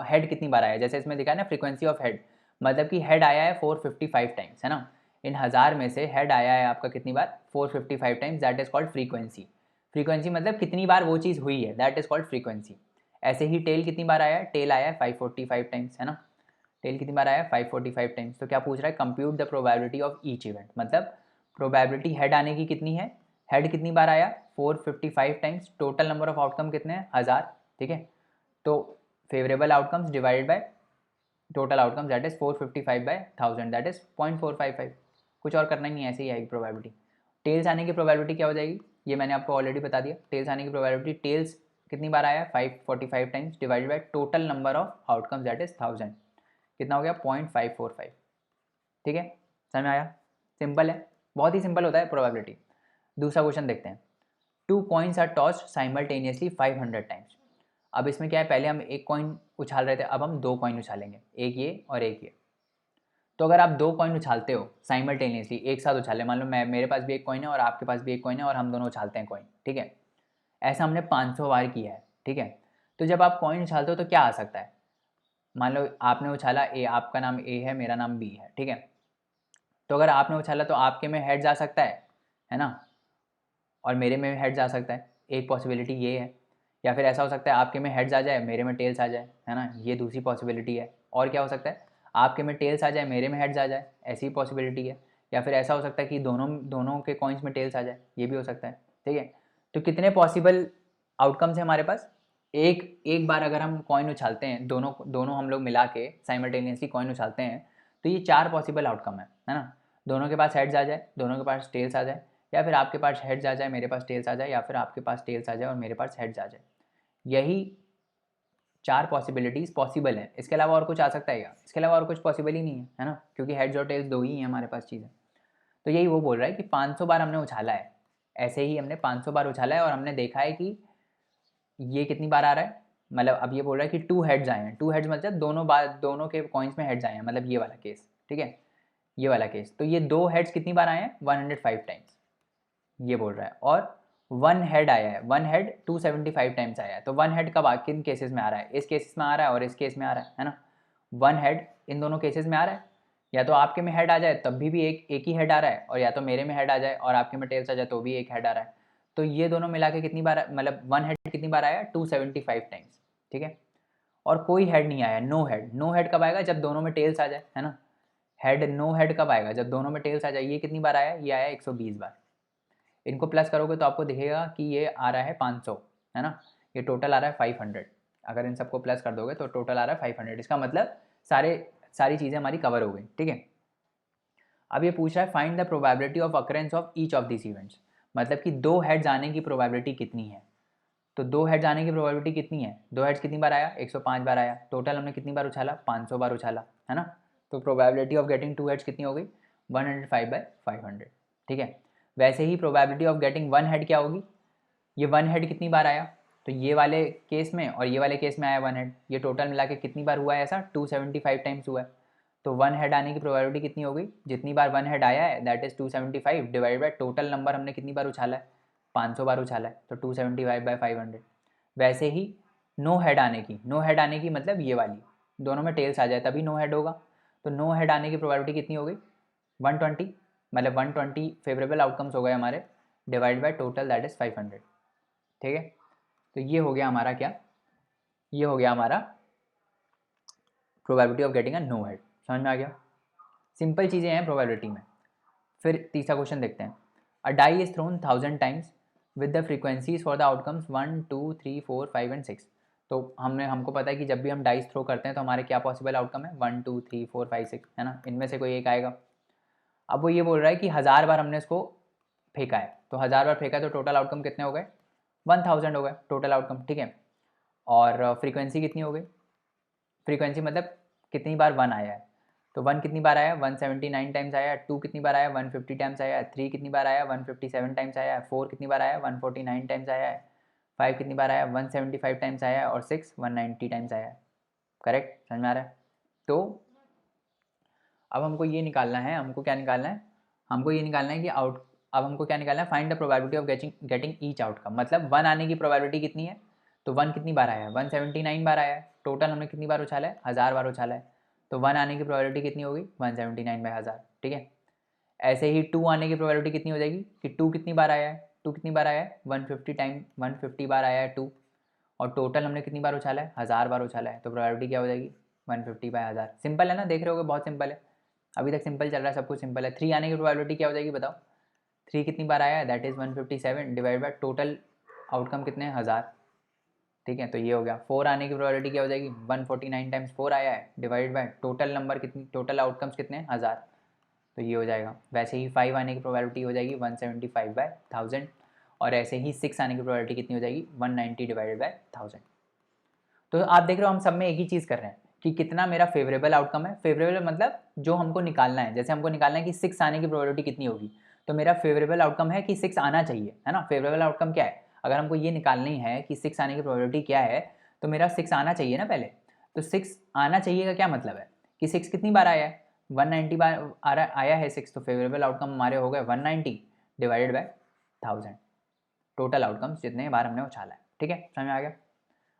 हेड कितनी बार आया है। जैसे इसमें दिखा है ना फ्रीक्वेंसी ऑफ हेड, मतलब कि हेड आया है 455 टाइम्स, है ना। इन 1000 में से हेड आया है आपका कितनी बार? 455 times, that is called frequency. Frequency मतलब कितनी बार वो चीज़ हुई है, दैट इज कॉल्ड फ्रीक्वेंसी। ऐसे ही टेल कितनी बार आया है? टेल आया है 545 टाइम्स, है ना। टेल कितनी बार आया है? 545 टाइम्स। तो क्या पूछ रहा है? Compute the probability of each event, मतलब प्रोबेबिलिटी हेड आने की कितनी है। हेड कितनी बार आया? 455 times. Total number of outcome कितने हैं? 1000, ठीक है। तो favourable outcomes divided by total outcomes that is 455/1000, that is 0.455। कुछ और करना ही नहीं है, ऐसे ही आएगी प्रोबेबिलिटी। टेल्स आने की प्रोबेबिलिटी क्या हो जाएगी? ये मैंने आपको ऑलरेडी बता दिया। टेल्स आने की प्रोबेबिलिटी, टेल्स कितनी बार आया है? 545 times divided by total number of outcomes that is 1000, कितना हो गया? 0.545, ठीक है। समझ में आया? सिंपल है, बहुत ही सिंपल होता है प्रोबेबिलिटी। दूसरा क्वेश्चन देखते हैं। 2 coins are tossed simultaneously 500 times. अब इसमें क्या है? पहले हम एक कॉइन उछाल रहे थे, अब हम 2 कॉइन उछालेंगे, एक ये और एक ये। तो अगर आप 2 कॉइन उछालते हो साइमल्टेनियसली, एक साथ उछाले, मान लो मेरे पास भी एक कॉइन है और आपके पास भी एक कॉइन है और हम दोनों उछालते हैं कॉइन, ठीक है। ऐसा हमने 500 बार किया है, ठीक है। तो जब आप कॉइन उछालते हो तो क्या आ सकता है? मान लो आपने उछाला ए, आपका नाम ए है, मेरा नाम बी है, ठीक है। तो अगर आपने उछाला तो आपके में हेड जा सकता है ना, और मेरे में हेड जा सकता है, एक पॉसिबिलिटी ये है। या फिर ऐसा हो सकता है आपके में हेड्स आ जाए, मेरे में टेल्स आ जाए, है ना, ये दूसरी पॉसिबिलिटी है। और क्या हो सकता है? आपके में टेल्स आ जाए, मेरे में हेड्स आ जाए, ऐसी पॉसिबिलिटी है। या फिर ऐसा हो सकता है कि दोनों दोनों के कॉइन्स में टेल्स आ जाए, ये भी हो सकता है, ठीक है। तो कितने पॉसिबल आउटकम्स हैं हमारे पास? एक एक बार अगर हम कॉइन उछालते हैं, दोनों दोनों हम लोग मिला के साइमल्टेनियसली कॉइन उछालते हैं, तो ये 4 पॉसिबल आउटकम है ना। दोनों के पास हेड्स आ जाए, दोनों के पास टेल्स आ जाए, या फिर आपके पास हेड्स आ जाए, मेरे पास टेल्स आ जाए, या फिर आपके पास टेल्स आ जाए और मेरे पास हेड्स आ जाए। यही 4 पॉसिबिलिटीज़ पॉसिबल है। इसके अलावा और कुछ आ सकता है क्या? इसके अलावा और कुछ पॉसिबल ही नहीं है ना, क्योंकि हेड्स और टेल्स 2 ही हैं हमारे पास चीज़ें। तो यही वो बोल रहा है कि 500 बार हमने उछाला है, ऐसे ही हमने 500 बार उछाला है और हमने देखा है कि ये कितनी बार आ रहा है, मतलब अब ये बोल रहा है कि 2 हेड्स आए हैं, 2 हेड्स मतलब दोनों बार दोनों के कॉइन्स में हेड्स आए हैं, मतलब ये वाला केस, ठीक है, ये वाला केस। तो ये 2 हेड्स कितनी बार आए हैं, 105 टाइम्स, ये बोल रहा है। और 1 हेड आया है, 1 हेड 275 टाइम्स आया है। तो 1 हेड कब किन केसेस में आ रहा है, इस केसेस में आ रहा है और इस केस में आ रहा है ना। 1 हेड इन दोनों केसेस में आ रहा है, या तो आपके में हेड आ जाए तब भी एक ही हेड आ रहा है, और या तो मेरे में हेड आ जाए और आपके में टेल्स आ जाए तो भी एक हेड आ रहा है। तो ये दोनों मिला के कितनी बार, मतलब 1 हेड कितनी बार आया, 275 टाइम्स, ठीक है। और कोई हेड नहीं आया, नो हेड। नो हेड कब आएगा, जब दोनों में टेल्स आ जाए, है ना। हेड नो हेड कब आएगा, जब दोनों में टेल्स आ जाए। ये कितनी बार आया, ये आया 120 बार। इनको प्लस करोगे तो आपको दिखेगा कि ये आ रहा है 500, है ना। ये टोटल आ रहा है 500। अगर इन सबको प्लस कर दोगे तो टोटल आ रहा है 500। इसका मतलब सारी चीज़ें हमारी कवर हो गई, ठीक है। अब ये पूछ रहा है find the probability of occurrence of each of this events, मतलब कि 2 हेड्स आने की प्रोबेबिलिटी कितनी है। तो 2 हेड्स आने की प्रोबेबिलिटी कितनी है, 2 हेड्स कितनी बार आया, 105 बार आया। टोटल हमने कितनी बार उछाला, 500 बार उछाला, है ना। तो प्रोबेबिलिटी ऑफ गेटिंग 2 हेड्स कितनी हो गई, 105/500, ठीक है। वैसे ही प्रोबेबिलिटी ऑफ गेटिंग 1 हेड क्या होगी, ये 1 हेड कितनी बार आया, तो ये वाले केस में और ये वाले केस में आया 1 हेड, ये टोटल मिला के कितनी बार हुआ है, ऐसा 275 टाइम्स हुआ है। तो 1 हेड आने की प्रोबेबिलिटी कितनी हो गई, जितनी बार 1 हेड आया है that is 275 divide by total number हमने कितनी बार उछाला है, 500 बार उछाला है, तो 275/500। वैसे ही नो हेड आने की, नो हेड आने की मतलब ये वाली, दोनों में टेल्स आ जाए तभी नो हेड होगा। तो नो हेड आने की प्रोबेबिलिटी कितनी हो गई, 120, मतलब 120 फेवरेबल आउटकम्स हो गए हमारे, divide by total that is 500, ठीक है। तो ये हो गया हमारा क्या, ये हो गया हमारा probability of getting a no head. समझ में आ गया, सिंपल चीज़ें हैं प्रोबेबिलिटी में। फिर तीसरा क्वेश्चन देखते हैं। A die is thrown 1000 times with the frequencies for the outcomes 1 2 3 4 5 and 6। तो हमको पता है कि जब भी हम डाइस थ्रो करते हैं तो हमारे क्या पॉसिबल आउटकम है, 1 2 3 4 5 6, है ना, इनमें से कोई एक आएगा। अब वो ये बोल रहा है कि 1000 बार हमने इसको फेंका है, तो 1000 बार फेंका है तो टोटल आउटकम कितने हो गए, 1000 हो गए टोटल आउटकम, ठीक है। और फ्रीक्वेंसी कितनी हो गई, फ्रीक्वेंसी मतलब कितनी बार 1 आया है, तो 1 कितनी बार आया, 179 टाइम्स आया। 2 कितनी बार आया, 150 टाइम्स आया। 3 कितनी बार आया, 157 टाइम्स आया। 4 कितनी बार आया, 149 टाइम्स आया है। 5 कितनी बार आया, 175 टाइम्स आया। और 6 190 टाइम्स आया। करेक्ट, समझ में आ रहा है। तो अब हमको ये निकालना है, हमको क्या निकालना है, हमको ये निकालना है कि अब हमको क्या निकालना है, find the probability of getting each outcome, मतलब 1 आने की प्रोबेबिलिटी कितनी है। तो 1 कितनी बार आया है, 179 बार आया है। टोटल हमने कितनी बार उछाला है, 1000 बार उछाला है। तो 1 आने की प्रोबेबिलिटी कितनी होगी, 179/1000, ठीक है। ऐसे ही 2 आने की प्रोबेबिलिटी कितनी हो जाएगी कि 2 कितनी बार आया है, 2 कितनी बार आया है, 150 बार आया है 2। और टोटल हमने कितनी बार उछाला है, 1000 बार उछाला है। तो प्रोबेबिलिटी क्या हो जाएगी, 150/1000। सिंपल है ना, देख रहे होगे बहुत सिंपल है, अभी तक सिंपल चल रहा है, सब कुछ सिंपल है। 3 आने की प्रोबेबिलिटी क्या हो जाएगी बताओ, 3 कितनी बार आया है, that is 157 divide by total outcome कितने हैं, 1000, ठीक है। तो ये हो गया। 4 आने की प्रोबेबिलिटी क्या हो जाएगी, 149 टाइम्स 4 आया है डिवाइड बाय टोटल नंबर कितनी, टोटल आउटकम्स कितने हैं, 1000। तो ये हो जाएगा। वैसे ही 5 आने की प्रोबेबिलिटी हो जाएगी 175/1000। और ऐसे ही 6 आने की प्रोबेबिलिटी कितनी हो जाएगी, 190 डिवाइडेड बाय 1000। तो आप देख रहे हो हम सब में एक ही चीज़ कर रहे हैं कि कितना मेरा फेवरेबल आउटकम है। फेवरेबल मतलब जो हमको निकालना है, जैसे हमको निकालना है कि 6 आने की प्रोबेबिलिटी कितनी होगी, तो मेरा फेवरेबल आउटकम है कि 6 आना चाहिए, है ना। फेवरेबल आउटकम क्या है, अगर हमको ये निकालनी है कि 6 आने की प्रोबेबिलिटी क्या है, तो मेरा 6 आना चाहिए ना पहले। तो 6 आना चाहिए का क्या मतलब है कि 6 कितनी बार आया है, 190 बार आया है 6। तो फेवरेबल आउटकम हमारे हो गए 190 डिवाइडेड बाय 1000, टोटल आउटकम्स जितने बार हमने उछाला है, ठीक है। समझ में आ गया।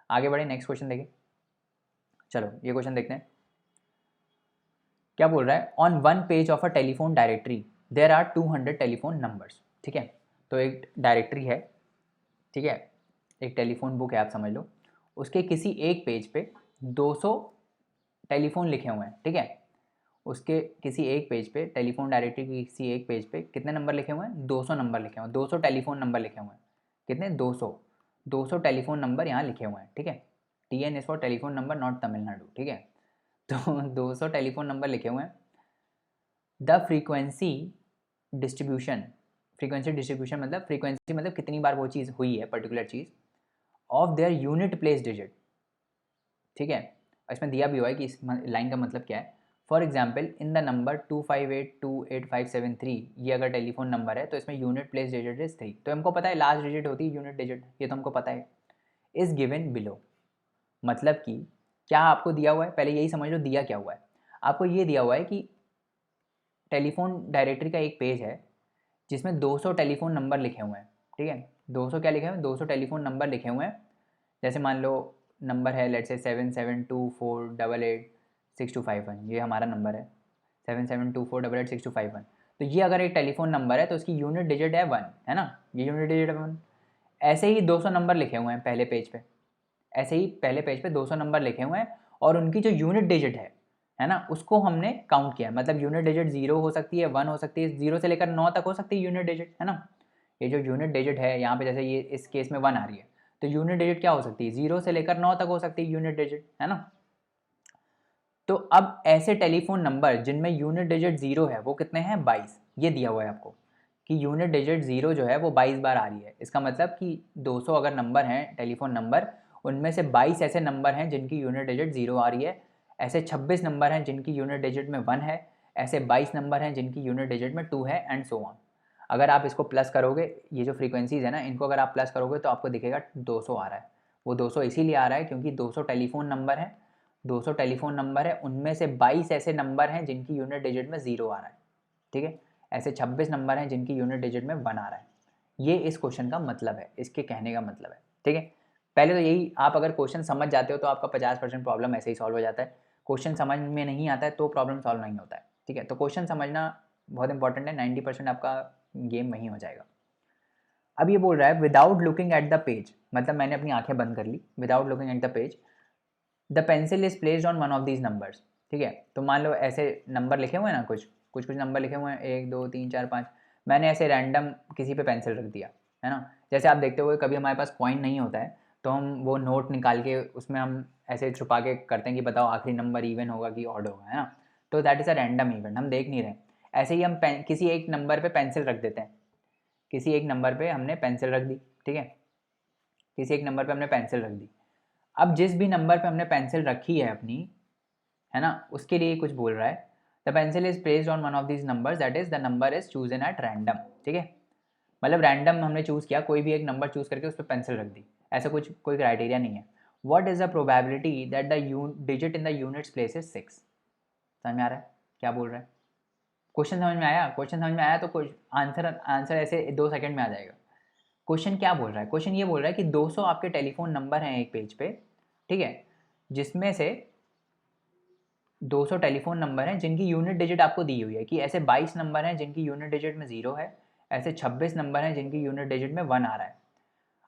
आगे बढ़े, नेक्स्ट क्वेश्चन देखिए। चलो ये क्वेश्चन देखते हैं, क्या बोल रहा है। On 1 page of a telephone directory there are 200 telephone numbers, ठीक है। तो एक डायरेक्टरी है, ठीक है, एक टेलीफोन बुक है आप समझ लो। उसके किसी एक पेज पे 200 टेलीफोन लिखे हुए हैं, ठीक है। उसके किसी एक पेज पे, टेलीफोन डायरेक्टरी की किसी एक पेज पे कितने नंबर लिखे हुए हैं, 200 नंबर लिखे हुए हैं, 200 टेलीफोन नंबर लिखे हुए हैं। कितने, 200 टेलीफोन नंबर यहाँ लिखे हुए हैं, ठीक है। TN is for telephone number, not Tamil Nadu, ठीक है। तो 200 टेलीफोन नंबर लिखे हुए हैं। The frequency distribution, frequency distribution मतलब फ्रीक्वेंसी मतलब कितनी बार वो चीज़ हुई है, particular cheese, of their unit place digit, ठीक है। इसमें दिया भी हुआ है कि इस लाइन का मतलब क्या है। For example in the number 2582853, ये अगर टेलीफोन नंबर है तो इसमें यूनिट प्लेस डिजिट इज 3, तो हमको पता है लास्ट डिजिट होती है यूनिट डिजिट, ये तो हमको पता है। इज गिवन बिलो, मतलब कि क्या आपको दिया हुआ है, पहले यही समझ लो दिया क्या हुआ है। आपको ये दिया हुआ है कि टेलीफोन डायरेक्टरी का एक पेज है जिसमें 200 टेलीफोन नंबर लिखे हुए हैं, ठीक है। 200 क्या लिखे हुए हैं, 200 टेलीफोन नंबर लिखे हुए हैं। जैसे मान लो नंबर है लेट्स से 7724886251, ये हमारा नंबर है 7724886251। तो ये अगर एक टेलीफोन नंबर है तो इसकी यूनिट डिजिट है 1, है ना, ये यूनिट डिजिट है 1। ऐसे ही 200 नंबर लिखे हुए हैं पहले पेज पे, ऐसे ही पहले पेज पे 200 नंबर लिखे हुए हैं और उनकी जो यूनिट डिजिट है ना, उसको हमने काउंट किया। मतलब यूनिट डिजिट 0 हो सकती है, 1 हो सकती है, 0 से लेकर 9 तक हो सकती है यूनिट डिजिट, है ना। ये जो यूनिट डिजिट है यहाँ पे, जैसे ये इस केस में 1 आ रही है, तो यूनिट डिजिट क्या हो सकती है, 0 से लेकर 9 तक हो सकती है यूनिट डिजिट, है ना। तो अब ऐसे टेलीफोन नंबर जिनमें यूनिट डिजिट 0 है वो कितने हैं, 22। ये दिया हुआ है आपको कि यूनिट डिजिट 0 जो है वो 22 बार आ रही है। इसका मतलब कि 200 अगर नंबर हैं टेलीफोन नंबर, उनमें से 22 ऐसे नंबर हैं जिनकी यूनिट डिजिट 0 आ रही है, ऐसे 26 नंबर हैं जिनकी यूनिट डिजिट में 1 है, ऐसे 22 नंबर हैं जिनकी यूनिट डिजिट में 2 है, एंड सो ऑन। अगर आप इसको प्लस करोगे, ये जो फ्रीक्वेंसीज है ना, इनको अगर आप प्लस करोगे तो आपको दिखेगा 200 आ रहा है। वो 200 इसीलिए आ रहा है क्योंकि 200 टेलीफोन नंबर है, 200 टेलीफोन नंबर है, उनमें से 22 ऐसे नंबर हैं जिनकी यूनिट डिजिट में 0 आ रहा है, ठीक है। ऐसे 26 नंबर हैं जिनकी यूनिट डिजिट में 1 आ रहा है। ये इस क्वेश्चन का मतलब है, इसके कहने का मतलब है, ठीक है। पहले तो यही, आप अगर क्वेश्चन समझ जाते हो तो आपका 50% प्रॉब्लम ऐसे ही सॉल्व हो जाता है। क्वेश्चन समझ में नहीं आता है तो प्रॉब्लम सॉल्व नहीं होता है, ठीक है। तो क्वेश्चन समझना बहुत इंपॉर्टेंट है, 90% आपका गेम वहीं हो जाएगा। अब ये बोल रहा है without looking at the page, मतलब मैंने अपनी आंखें बंद कर ली, without looking at the page the pencil is placed on one of these numbers, ठीक है। तो मान लो ऐसे नंबर लिखे हुए हैं ना, कुछ नंबर लिखे हुए हैं 1 2 3 4 5, मैंने ऐसे रैंडम किसी पे पेंसिल रख दिया, है ना। जैसे आप देखते हो कभी हमारे पास कॉइन नहीं होता है तो हम वो नोट निकाल के उसमें हम ऐसे छुपा के करते हैं कि बताओ आखिरी नंबर इवन होगा कि ऑड होगा, है ना। तो that is a random event, हम देख नहीं रहे। ऐसे ही हम किसी एक नंबर पे पेंसिल रख देते हैं, किसी एक नंबर पे हमने पेंसिल रख दी, ठीक है, किसी एक नंबर पे हमने पेंसिल रख दी। अब जिस भी नंबर पे हमने पेंसिल रखी है अपनी, है ना, उसके लिए कुछ बोल रहा है the pencil is placed on one of these numbers that is the number is chosen at random, ठीक है। मतलब रैंडम हमने चूज़ किया, कोई भी एक नंबर चूज़ करके उस पर पेंसिल रख दी, ऐसा कुछ कोई क्राइटेरिया नहीं है। What is the probability that the digit in the units place is 6। समझ में आ रहा है क्या बोल रहा है, क्वेश्चन समझ में आया, क्वेश्चन समझ में आया तो कुछ आंसर आंसर ऐसे 2 सेकंड में आ जाएगा। क्वेश्चन क्या बोल रहा है, क्वेश्चन ये बोल रहा है कि 200 आपके टेलीफोन नंबर हैं एक पेज पे, ठीक है, जिसमें से 200 टेलीफोन नंबर हैं जिनकी यूनिट डिजिट आपको दी हुई है कि ऐसे 22 नंबर हैं जिनकी यूनिट डिजिट में 0 है, ऐसे 26 नंबर हैं जिनकी यूनिट डिजिट में 1 आ रहा है।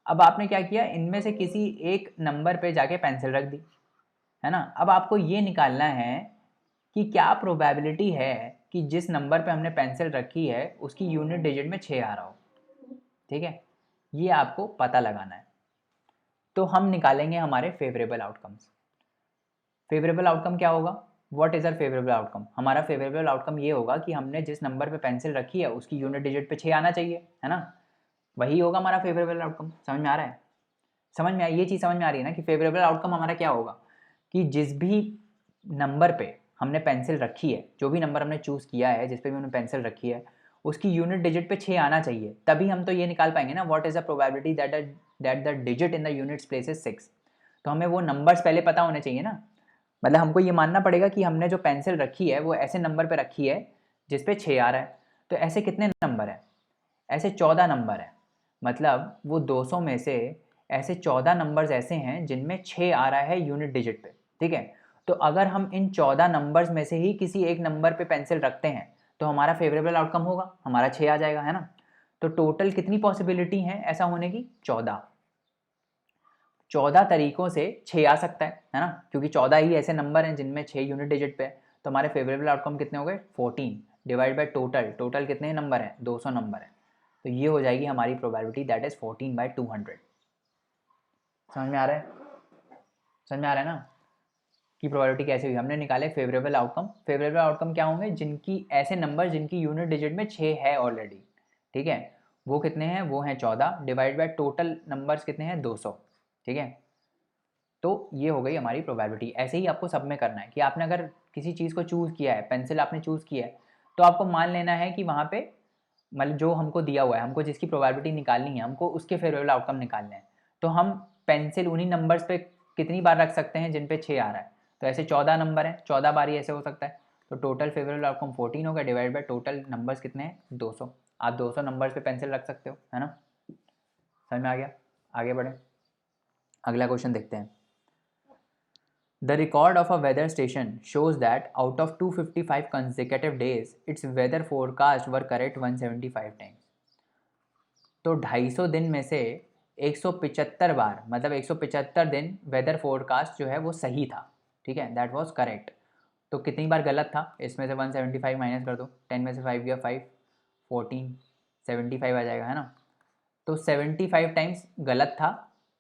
अब आपने क्या किया, इनमें से किसी एक नंबर पे जाके पेंसिल रख दी, है ना। अब आपको ये निकालना है कि क्या प्रोबेबिलिटी है कि जिस नंबर पे हमने पेंसिल रखी है उसकी यूनिट डिजिट में 6 आ रहा हो, ठीक है। ये आपको पता लगाना है। तो हम निकालेंगे हमारे फेवरेबल आउटकम्स। फेवरेबल आउटकम क्या होगा, what is are favourable outcome, हमारा फेवरेबल आउटकम ये होगा कि हमने जिस नंबर पे पेंसिल रखी है उसकी यूनिट डिजिट पे 6 आना चाहिए, है ना। वही होगा हमारा फेवरेबल आउटकम। समझ में आ रहा है, समझ में आई ये चीज़, समझ में आ रही है ना कि फेवरेबल आउटकम हमारा क्या होगा कि जिस भी नंबर पे हमने पेंसिल रखी है, जो भी नंबर हमने चूज़ किया है जिस पे भी हमने पेंसिल रखी है, उसकी यूनिट डिजिट पे 6 आना चाहिए, तभी हम तो ये निकाल पाएंगे ना what is the probability that the digit in the units place is 6। तो हमें वो नंबर्स पहले पता होने चाहिए ना, मतलब हमको ये मानना पड़ेगा कि हमने जो पेंसिल रखी है वो ऐसे नंबर पे रखी है जिस पे 6 आ रहा है। तो ऐसे कितने नंबर हैं, ऐसे 14 नंबर हैं। मतलब वो 200 में से ऐसे 14 नंबर्स ऐसे हैं जिनमें 6 आ रहा है यूनिट डिजिट पे, ठीक है। तो अगर हम इन 14 नंबर्स में से ही किसी एक नंबर पे पेंसिल रखते हैं तो हमारा फेवरेबल आउटकम होगा, हमारा 6 आ जाएगा, है ना। तो टोटल कितनी पॉसिबिलिटी है ऐसा होने की, 14। 14 तरीकों से 6 आ सकता है ना, क्योंकि 14 ही ऐसे नंबर हैं जिनमें 6 यूनिट डिजिट पे। तो हमारे फेवरेबल आउटकम कितने हो गए, 14 डिवाइड बाय टोटल, टोटल कितने नंबर हैं, 200 नंबर हैं। तो ये हो जाएगी हमारी प्रोबेबिलिटी दैट इज 14/200। समझ में आ रहा है, समझ में आ रहा है ना कि प्रोबेबिलिटी कैसे हुई, हमने निकाले फेवरेबल आउटकम। फेवरेबल आउटकम क्या होंगे, जिनकी ऐसे नंबर जिनकी यूनिट डिजिट में 6 है ऑलरेडी, ठीक है, वो कितने हैं, वो हैं 14 डिवाइड बाय टोटल नंबर्स कितने हैं, 200, ठीक है। तो ये हो गई हमारी प्रोबेबिलिटी। ऐसे ही आपको सब में करना है कि आपने अगर किसी चीज़ को चूज़ किया है, पेंसिल आपने चूज़ किया है, तो आपको मान लेना है कि वहाँ पे मतलब जो हमको दिया हुआ है, हमको जिसकी प्रोबेबिलिटी निकालनी है, हमको उसके फेवरेबल आउटकम निकालने हैं। तो हम पेंसिल उन्हीं नंबर्स पे कितनी बार रख सकते हैं जिन पे 6 आ रहा है। तो ऐसे 14 नंबर हैं, 14 बार ही ऐसे हो सकता है। तो टोटल फेवरेबल आउटकम 14 होगा, डिवाइड बाय टोटल नंबर्स कितने हैं, 200। आप 200 नंबर्स पे पेंसिल रख सकते हो, है ना। समझ में आ गया। आगे बढ़ें, अगला क्वेश्चन देखते हैं। The record of a weather station shows that out of 255 consecutive days, its weather forecast were correct 175 times. तो 250 दिन में से 175 बार, मतलब 175 दिन वेदर फोरकास्ट जो है वो सही था, ठीक है, दैट वाज करेक्ट। तो कितनी बार गलत था, इसमें से 175 माइनस कर दो, 10 में से 5 गया 5, 14, 75 आ जाएगा, है ना। तो 75 टाइम्स गलत था,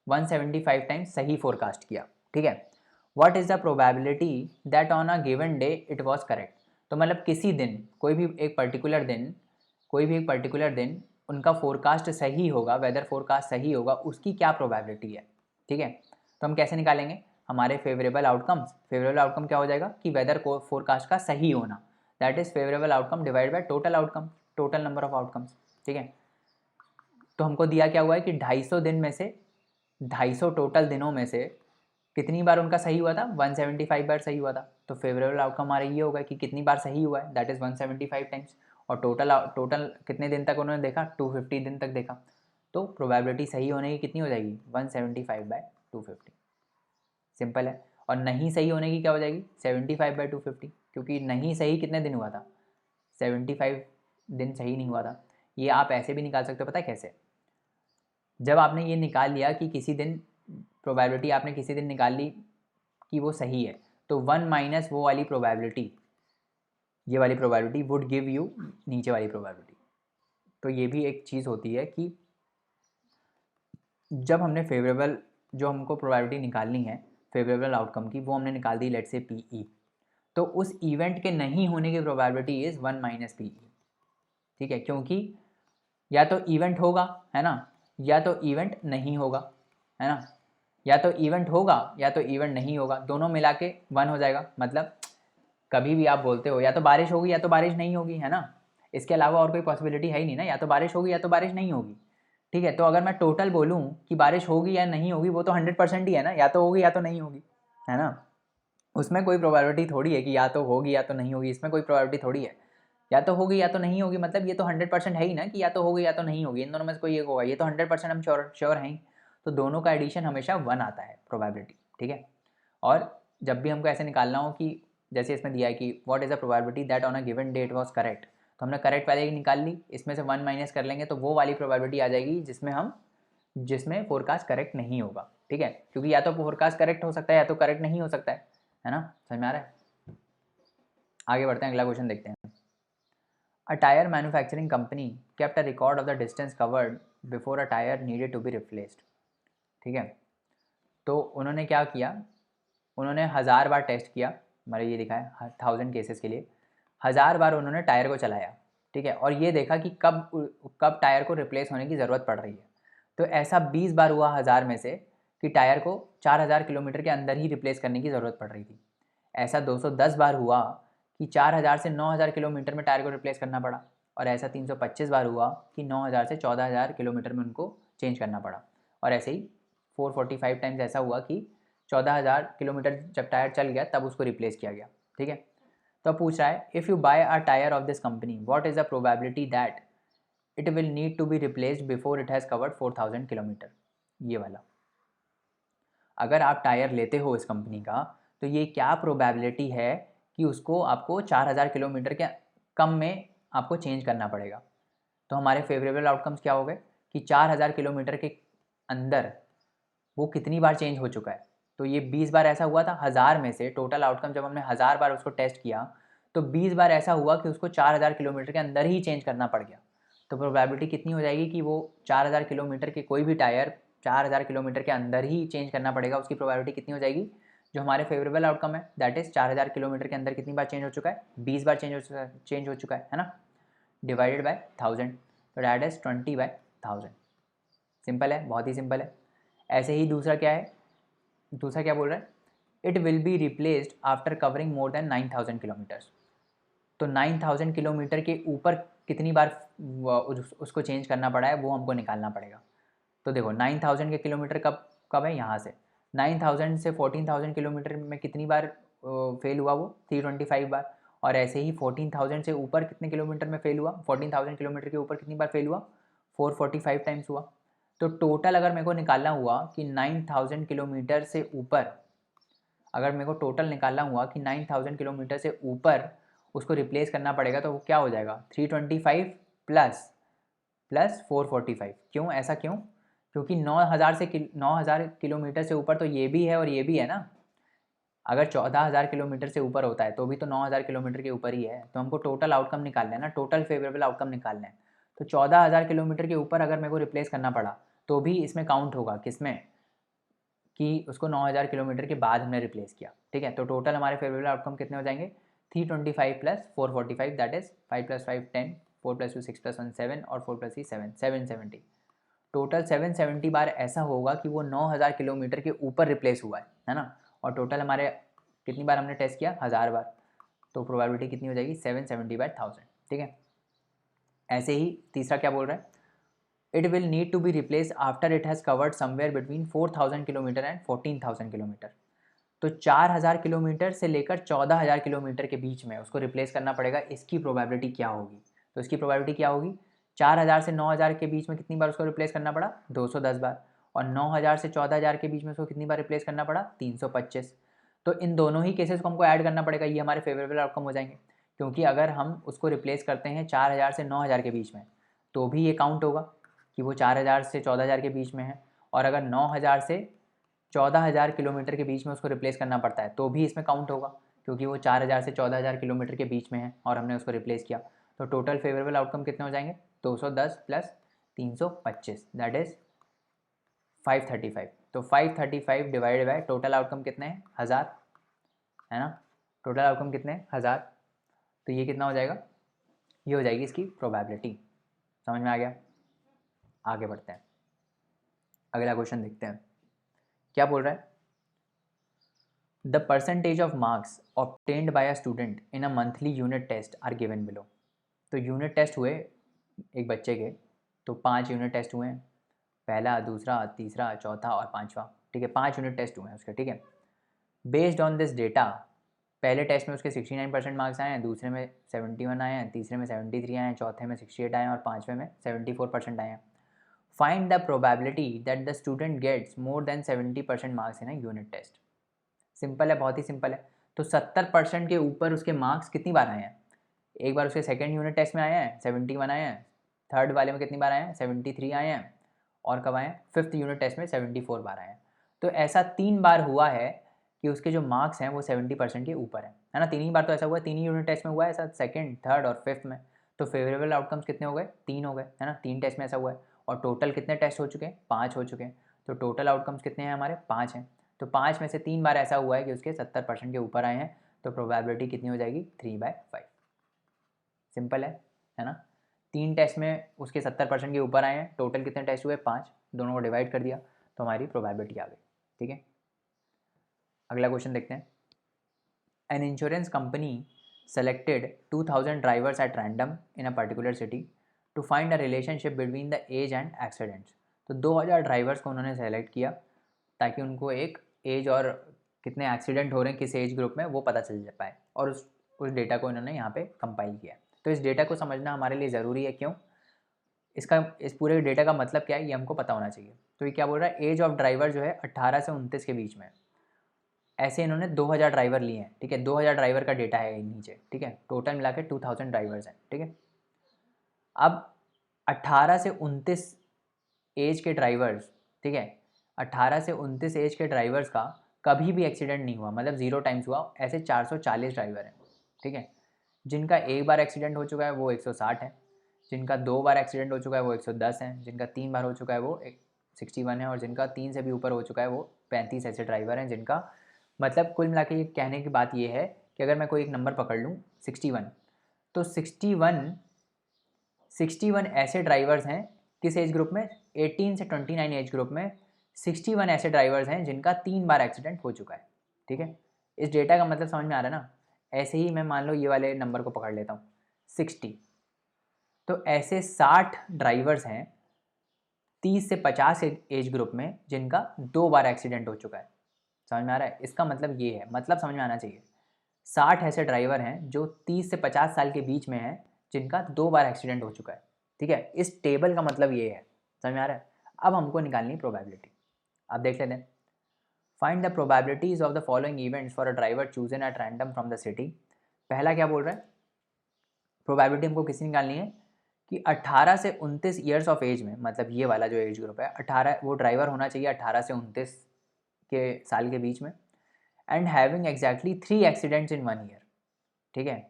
175 टाइम्स सही फोरकास्ट किया, ठीक है। What is the probability that on a given day it was correct. तो मतलब किसी दिन, कोई भी एक पर्टिकुलर दिन उनका फोरकास्ट सही होगा, वेदर फोरकास्ट सही होगा, उसकी क्या प्रोबेबिलिटी है, ठीक है। तो हम कैसे निकालेंगे, हमारे फेवरेबल आउटकम क्या हो जाएगा कि वेदर फोरकास्ट का सही होना, that is favourable outcome divide by total outcome, total number of outcomes, ठीक है। तो हमको दिया क्या हुआ है कि 250 दिन में से 250 टोटल दिनों में से कितनी बार उनका सही हुआ था, 175 बार सही हुआ था। तो फेवरेबल आउटकम हमारा ये होगा कि कितनी बार सही हुआ है, दैट इज़ 175 टाइम्स। और टोटल कितने दिन तक उन्होंने देखा, 250 दिन तक देखा। तो प्रोबेबिलिटी सही होने की कितनी हो जाएगी, 175/250, सिंपल है। और नहीं सही होने की क्या हो जाएगी, 75/250, क्योंकि नहीं सही कितने दिन हुआ था, 75 दिन सही नहीं हुआ था। ये आप ऐसे भी निकाल सकते हो, पता है कैसे, जब आपने ये निकाल लिया कि किसी दिन प्रोबेबिलिटी आपने किसी दिन निकाल ली कि वो सही है, तो 1 माइनस वो वाली प्रोबेबिलिटी, ये वाली प्रोबेबिलिटी वुड गिव यू नीचे वाली प्रोबेबिलिटी। तो ये भी एक चीज़ होती है कि जब हमने फेवरेबल, जो हमको प्रोबेबिलिटी निकालनी है फेवरेबल आउटकम की, वो हमने निकाल दी लेट से PE, तो उस इवेंट के नहीं होने की प्रोबेबिलिटी इज़ 1 माइनस PE, ठीक है। क्योंकि या तो इवेंट होगा, है ना, या तो इवेंट नहीं होगा, है ना, या तो इवेंट होगा या तो इवेंट नहीं होगा, दोनों मिला के 1 हो जाएगा। मतलब कभी भी आप बोलते हो या तो बारिश होगी या तो बारिश नहीं होगी, है ना, इसके अलावा और कोई पॉसिबिलिटी है ही नहीं ना, या तो बारिश होगी या तो बारिश नहीं होगी, ठीक है। तो अगर मैं टोटल बोलूँ कि बारिश होगी या नहीं होगी, वो तो 100% ही है ना, या तो होगी या तो नहीं होगी, है ना। उसमें कोई प्रोबेबिलिटी थोड़ी है कि या तो होगी या तो नहीं होगी, इसमें कोई प्रोबेबिलिटी थोड़ी है, या तो होगी या तो नहीं होगी, मतलब ये तो 100% है ही ना कि या तो होगी या तो नहीं होगी, इन दोनों में से कोई एक होगा, ये तो 100% हम श्योर हैं ही। तो दोनों का एडिशन हमेशा 1 आता है प्रोबेबिलिटी, ठीक है। और जब भी हमको ऐसे निकालना हो कि जैसे इसमें दिया है कि what is the probability that on a given date was correct, तो हमने करेक्ट वाले की निकाल ली, इसमें से 1 माइनस कर लेंगे तो वो वाली प्रोबेबिलिटी आ जाएगी जिसमें फोरकास्ट करेक्ट नहीं होगा, ठीक है। क्योंकि या तो फोरकास्ट करेक्ट हो सकता है या तो करेक्ट नहीं हो सकता है ना, समझ में आ रहा है। आगे बढ़ते हैं, अगला क्वेश्चन देखते हैं। A tire manufacturing company kept a record of the distance covered before a tire needed to be replaced, ठीक है। तो उन्होंने क्या किया, उन्होंने 1000 बार टेस्ट किया, मतलब ये दिखा है 1000 केसेस के लिए 1000 बार उन्होंने टायर को चलाया, ठीक है, और ये देखा कि कब टायर को रिप्लेस होने की ज़रूरत पड़ रही है। तो ऐसा 20 बार हुआ 1000 में से कि टायर को 4000 किलोमीटर के अंदर ही रिप्लेस करने की ज़रूरत पड़ रही थी। ऐसा 210 बार हुआ कि 4000 से 9000 किलोमीटर में टायर को रिप्लेस करना पड़ा। और ऐसा 325 बार हुआ कि 9000 से 14000 किलोमीटर में उनको चेंज करना पड़ा। और ऐसे ही 445 टाइम्स ऐसा हुआ कि 14000 किलोमीटर जब टायर चल गया तब उसको रिप्लेस किया गया, ठीक है। तो पूछ रहा है, if you buy a tyre of this company what is the probability that it will need to be replaced before it has covered 4000 kilometre. ये वाला, अगर आप टायर लेते हो इस कंपनी का, तो ये क्या प्रोबेबिलिटी है कि उसको आपको 4000 किलोमीटर के कम में आपको चेंज करना पड़ेगा। तो हमारे फेवरेबल आउटकम्स क्या हो गए कि 4000 किलोमीटर के अंदर वो कितनी बार चेंज हो चुका है। तो ये 20 बार ऐसा हुआ था 1000 में से, टोटल आउटकम जब हमने 1000 बार उसको टेस्ट किया तो 20 बार ऐसा हुआ कि उसको 4000 किलोमीटर के अंदर ही चेंज करना पड़ गया। तो प्रोबेबिलिटी कितनी हो जाएगी कि वो 4000 किलोमीटर के कोई भी टायर 4000 किलोमीटर के अंदर ही चेंज करना पड़ेगा, उसकी प्रोबेबिलिटी कितनी हो जाएगी, जो हमारे फेवरेबल आउटकम है दैट इज़ 4000 किलोमीटर के अंदर कितनी बार चेंज हो चुका है, 20 बार चेंज हो चुका है ना, डिवाइडेड बाय 1000, तो दैट इज़ 20/1000। सिंपल है, बहुत ही सिंपल है। ऐसे ही दूसरा क्या है, दूसरा क्या बोल रहा है it will be replaced after covering more than 9000 kilometres. तो 9000 किलोमीटर के ऊपर कितनी बार उसको चेंज करना पड़ा है वो हमको निकालना पड़ेगा। तो देखो 9000 के किलोमीटर कब कब है, यहाँ से 9000 से 14000 किलोमीटर में कितनी बार फेल हुआ वो 325 बार, और ऐसे ही 14000 से ऊपर कितने किलोमीटर में फेल हुआ, 14000 किलोमीटर के ऊपर कितनी बार फेल हुआ, 445 टाइम्स हुआ। तो टोटल अगर मेरे को निकालना हुआ कि 9000 किलोमीटर से ऊपर, अगर मेरे को टोटल निकालना हुआ कि 9000 किलोमीटर से ऊपर उसको रिप्लेस करना पड़ेगा, तो वो क्या हो जाएगा 325 प्लस 445। क्यों, ऐसा क्यों? क्योंकि 9000 किलोमीटर से ऊपर तो ये भी है और ये भी है ना। अगर 14000 किलोमीटर से ऊपर होता है तो भी तो 9000 किलोमीटर के ऊपर ही है। तो हमको टोटल आउटकम निकालना है ना, टोटल फेवरेबल आउटकम निकालना है। तो 14000 किलोमीटर के ऊपर अगर मेरे को रिप्लेस करना पड़ा तो भी इसमें काउंट होगा, किसमें, कि उसको 9000 किलोमीटर के बाद हमने रिप्लेस किया। ठीक है, तो टोटल हमारे फेवरेबल आउटकम कितने हो जाएंगे 325 प्लस 445, दैट इज 5 + 5 10, 4 + 2 6 + 1 7 और 4 + 3 7, 770। टोटल 770 बार ऐसा होगा कि वो 9000 किलोमीटर के ऊपर रिप्लेस हुआ है ना। और टोटल हमारे कितनी बार हमने टेस्ट किया, 1000 बार। तो प्रोबेबिलिटी कितनी हो जाएगी 770/1000। ठीक है, ऐसे ही तीसरा क्या बोल रहा है, it will need to be replace after it has covered somewhere between 4000 kilometre and 14000 kilometre. तो 4000 किलोमीटर से लेकर 14000 किलोमीटर के बीच में उसको रिप्लेस करना पड़ेगा। इसकी प्रोबेबिलिटी क्या होगी, तो इसकी प्रोबेबिलिटी क्या होगी, 4000 से 9000 के बीच में कितनी बार उसको रिप्लेस करना पड़ा 210 बार, और 9000 से 14000 के बीच में उसको कितनी बार रिप्लेस करना पड़ा 325। तो इन दोनों ही केसेस को हमको ऐड करना पड़ेगा, ये हमारे फेवरेबल आउटकम हो जाएंगे। क्योंकि अगर हम उसको रिप्लेस करते हैं 4000 से 9000 के बीच में तो भी ये काउंट होगा कि वो 4000 से 14000 के बीच में है, और अगर 9000 से 14000 किलोमीटर के बीच में उसको रिप्लेस करना पड़ता है तो भी इसमें काउंट होगा, क्योंकि वो 4000 से 14000 किलोमीटर के बीच में है और हमने उसको रिप्लेस किया। तो टोटल फेवरेबल आउटकम कितने हो जाएंगे 210 प्लस 325, दैट इज 535। तो 535 डिवाइडेड बाय टोटल आउटकम कितने हैं 1000, है ना। टोटल आउटकम कितने हैं 1000, तो ये कितना हो जाएगा, ये हो जाएगी इसकी प्रोबेबिलिटी। समझ में आ गया, आगे बढ़ते हैं, अगला क्वेश्चन देखते हैं क्या बोल रहा है। The percentage of marks obtained by a student in a monthly unit test are given below. तो यूनिट टेस्ट हुए एक बच्चे के, तो 5 यूनिट टेस्ट हुए हैं, पहला, दूसरा, तीसरा, चौथा और पांचवा। ठीक है, 5 यूनिट टेस्ट हुए हैं उसके। ठीक है, बेस्ड ऑन दिस डेटा, पहले टेस्ट में उसके 69% मार्क्स आए हैं, दूसरे में 71 आए हैं, तीसरे में 73 आए हैं, चौथे में 68 आए हैं और पाँचवें में 74% आए हैं। Find the probability that the student gets more than 70% marks in a unit test. Simple है, बहुत ही सिंपल है। तो 70% के ऊपर उसके मार्क्स कितनी बार आए हैं, एक बार उसके सेकेंड यूनिट टेस्ट में आए हैं 71 आए हैं, थर्ड वाले में कितनी बार आए हैं 73 आए हैं, और कब आए हैं फिफ्थ यूनिट टेस्ट में 74 बार आए हैं। तो ऐसा 3 बार हुआ है कि उसके जो मार्क्स हैं वो 70% के ऊपर है ना। 3 ही बार तो ऐसा हुआ है, 3 ही यूनिट टेस्ट में हुआ है ऐसा, सेकंड, थर्ड और फिफ्थ में। तो फेवरेबल आउटकम्स कितने हो गए 3 हो गए, है ना। 3 टेस्ट में ऐसा हुआ है, और टोटल कितने टेस्ट हो चुके हैं 5 हो चुके हैं। तो टोटल आउटकम्स कितने हैं हमारे 5 हैं। तो 5 में से 3 बार ऐसा हुआ है कि उसके 70% के ऊपर आए हैं, तो प्रोबेबिलिटी कितनी हो जाएगी 3/5। सिंपल है ना। 3 टेस्ट में उसके 70% के ऊपर आए हैं, टोटल कितने टेस्ट हुए 5, दोनों को डिवाइड कर दिया तो हमारी प्रोबेबिलिटी आ गई। ठीक है, अगला क्वेश्चन देखते हैं। An insurance company selected 2000 drivers at random in a particular city to find a relationship between the age and accidents. तो 2000 ड्राइवर्स को उन्होंने सेलेक्ट किया ताकि उनको एक एज और कितने एक्सीडेंट हो रहे हैं किस एज ग्रुप में वो पता चल पाए, और उस डेटा को इन्होंने यहाँ पे कंपाइल किया। तो इस डेटा को समझना हमारे लिए ज़रूरी है, क्यों, इस पूरे डेटा का मतलब क्या है ये हमको पता होना चाहिए। तो ये क्या बोल रहा है, एज ऑफ ड्राइवर जो है 18 से 29 के बीच में, ऐसे इन्होंने 2000 ड्राइवर लिए हैं। ठीक है, 2000 ड्राइवर का डेटा है नीचे। ठीक है, टोटल मिला के 2000 ड्राइवर्स हैं। ठीक है, अब 18 से 29 एज के ड्राइवर्स, ठीक है, 18 से 29 एज के ड्राइवर्स का कभी भी एक्सीडेंट नहीं हुआ, मतलब 0 टाइम्स हुआ, ऐसे 440 ड्राइवर हैं। ठीक है, जिनका एक बार एक्सीडेंट हो चुका है वो 160 है, जिनका 2 बार एक्सीडेंट हो चुका है वो 110 है, जिनका 3 बार हो चुका है वो 61 है, और जिनका 3 से भी ऊपर हो चुका है वो 35 ऐसे ड्राइवर हैं जिनका, मतलब कुल मिला के कहने की बात ये है कि अगर मैं कोई एक नंबर पकड़ लूँ 61, तो 61 ऐसे ड्राइवर्स हैं किस एज ग्रुप में, 18 से 29 एज ग्रुप में 61 ऐसे ड्राइवर्स हैं जिनका 3 बार एक्सीडेंट हो चुका है। ठीक है, इस डेटा का मतलब समझ में आ रहा है ना। ऐसे ही मैं मान लो ये वाले नंबर को पकड़ लेता हूँ 60, तो ऐसे 60 ड्राइवर्स हैं 30 से 50 एज ग्रुप में जिनका 2 बार एक्सीडेंट हो चुका है। समझ में आ रहा है? इसका मतलब ये है, मतलब समझ में आना चाहिए। 60 ऐसे ड्राइवर हैं जो 30 से 50 साल के बीच में हैं जिनका 2 बार एक्सीडेंट हो चुका है। ठीक है, इस टेबल का मतलब ये है। समझ में आ रहा है? अब हमको निकालनी प्रोबेबिलिटी। अब देख लेते हैं। Find the probabilities of the following events for a driver chosen at random from the city. पहला क्या बोल रहा है? प्रोबेबिलिटी हमको किसकी निकालनी है कि 18 से 29 ईयर्स ऑफ एज में, मतलब ये वाला जो एज ग्रुप है 18, वो ड्राइवर होना चाहिए 18 से 29 के साल के बीच में, and having exactly 3 accidents in 1 year. ठीक है,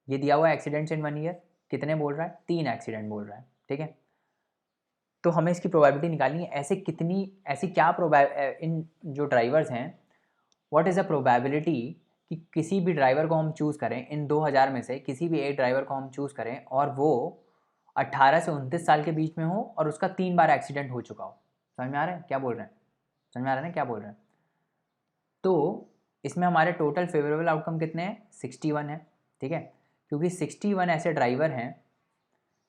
ये दिया हुआ है एक्सीडेंट्स इन 1 ईयर, कितने बोल रहा है? 3 एक्सीडेंट बोल रहा है। ठीक है, तो हमें इसकी प्रोबेबिलिटी निकालनी है। ऐसी क्या इन जो ड्राइवर्स हैं, व्हाट इज़ द प्रोबेबिलिटी कि किसी भी ड्राइवर को हम चूज़ करें, इन 2000 में से किसी भी एक ड्राइवर को हम चूज़ करें और वो 18 से 29 साल के बीच में हो और उसका 3 बार एक्सीडेंट हो चुका हो। समझ में आ रहा है क्या बोल रहे हैं? समझ में आ रहा है ना क्या बोल रहे हैं? तो इसमें हमारे टोटल फेवरेबल आउटकम कितने हैं? 61 है। ठीक है, क्योंकि 61 ऐसे ड्राइवर हैं,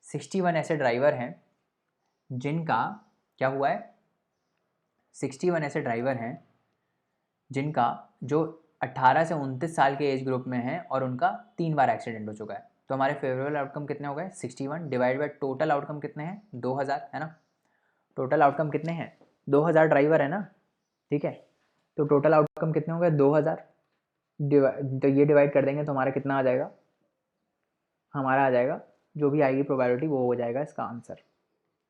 61 ऐसे ड्राइवर हैं जिनका क्या हुआ है? 61 ऐसे ड्राइवर हैं जिनका जो 18 से 29 साल के एज ग्रुप में हैं और उनका 3 बार एक्सीडेंट हो चुका है। तो हमारे फेवरेबल आउटकम कितने हो गए? 61 डिवाइड बाई टोटल आउटकम कितने हैं? 2000 है ना। टोटल आउटकम कितने हैं? 2000 ड्राइवर है ना। ठीक है, तो टोटल आउटकम कितने हो गए? 2000। तो ये डिवाइड कर देंगे तो हमारा कितना आ जाएगा? हमारा आ जाएगा, जो भी आएगी प्रोबेबिलिटी वो हो जाएगा इसका आंसर।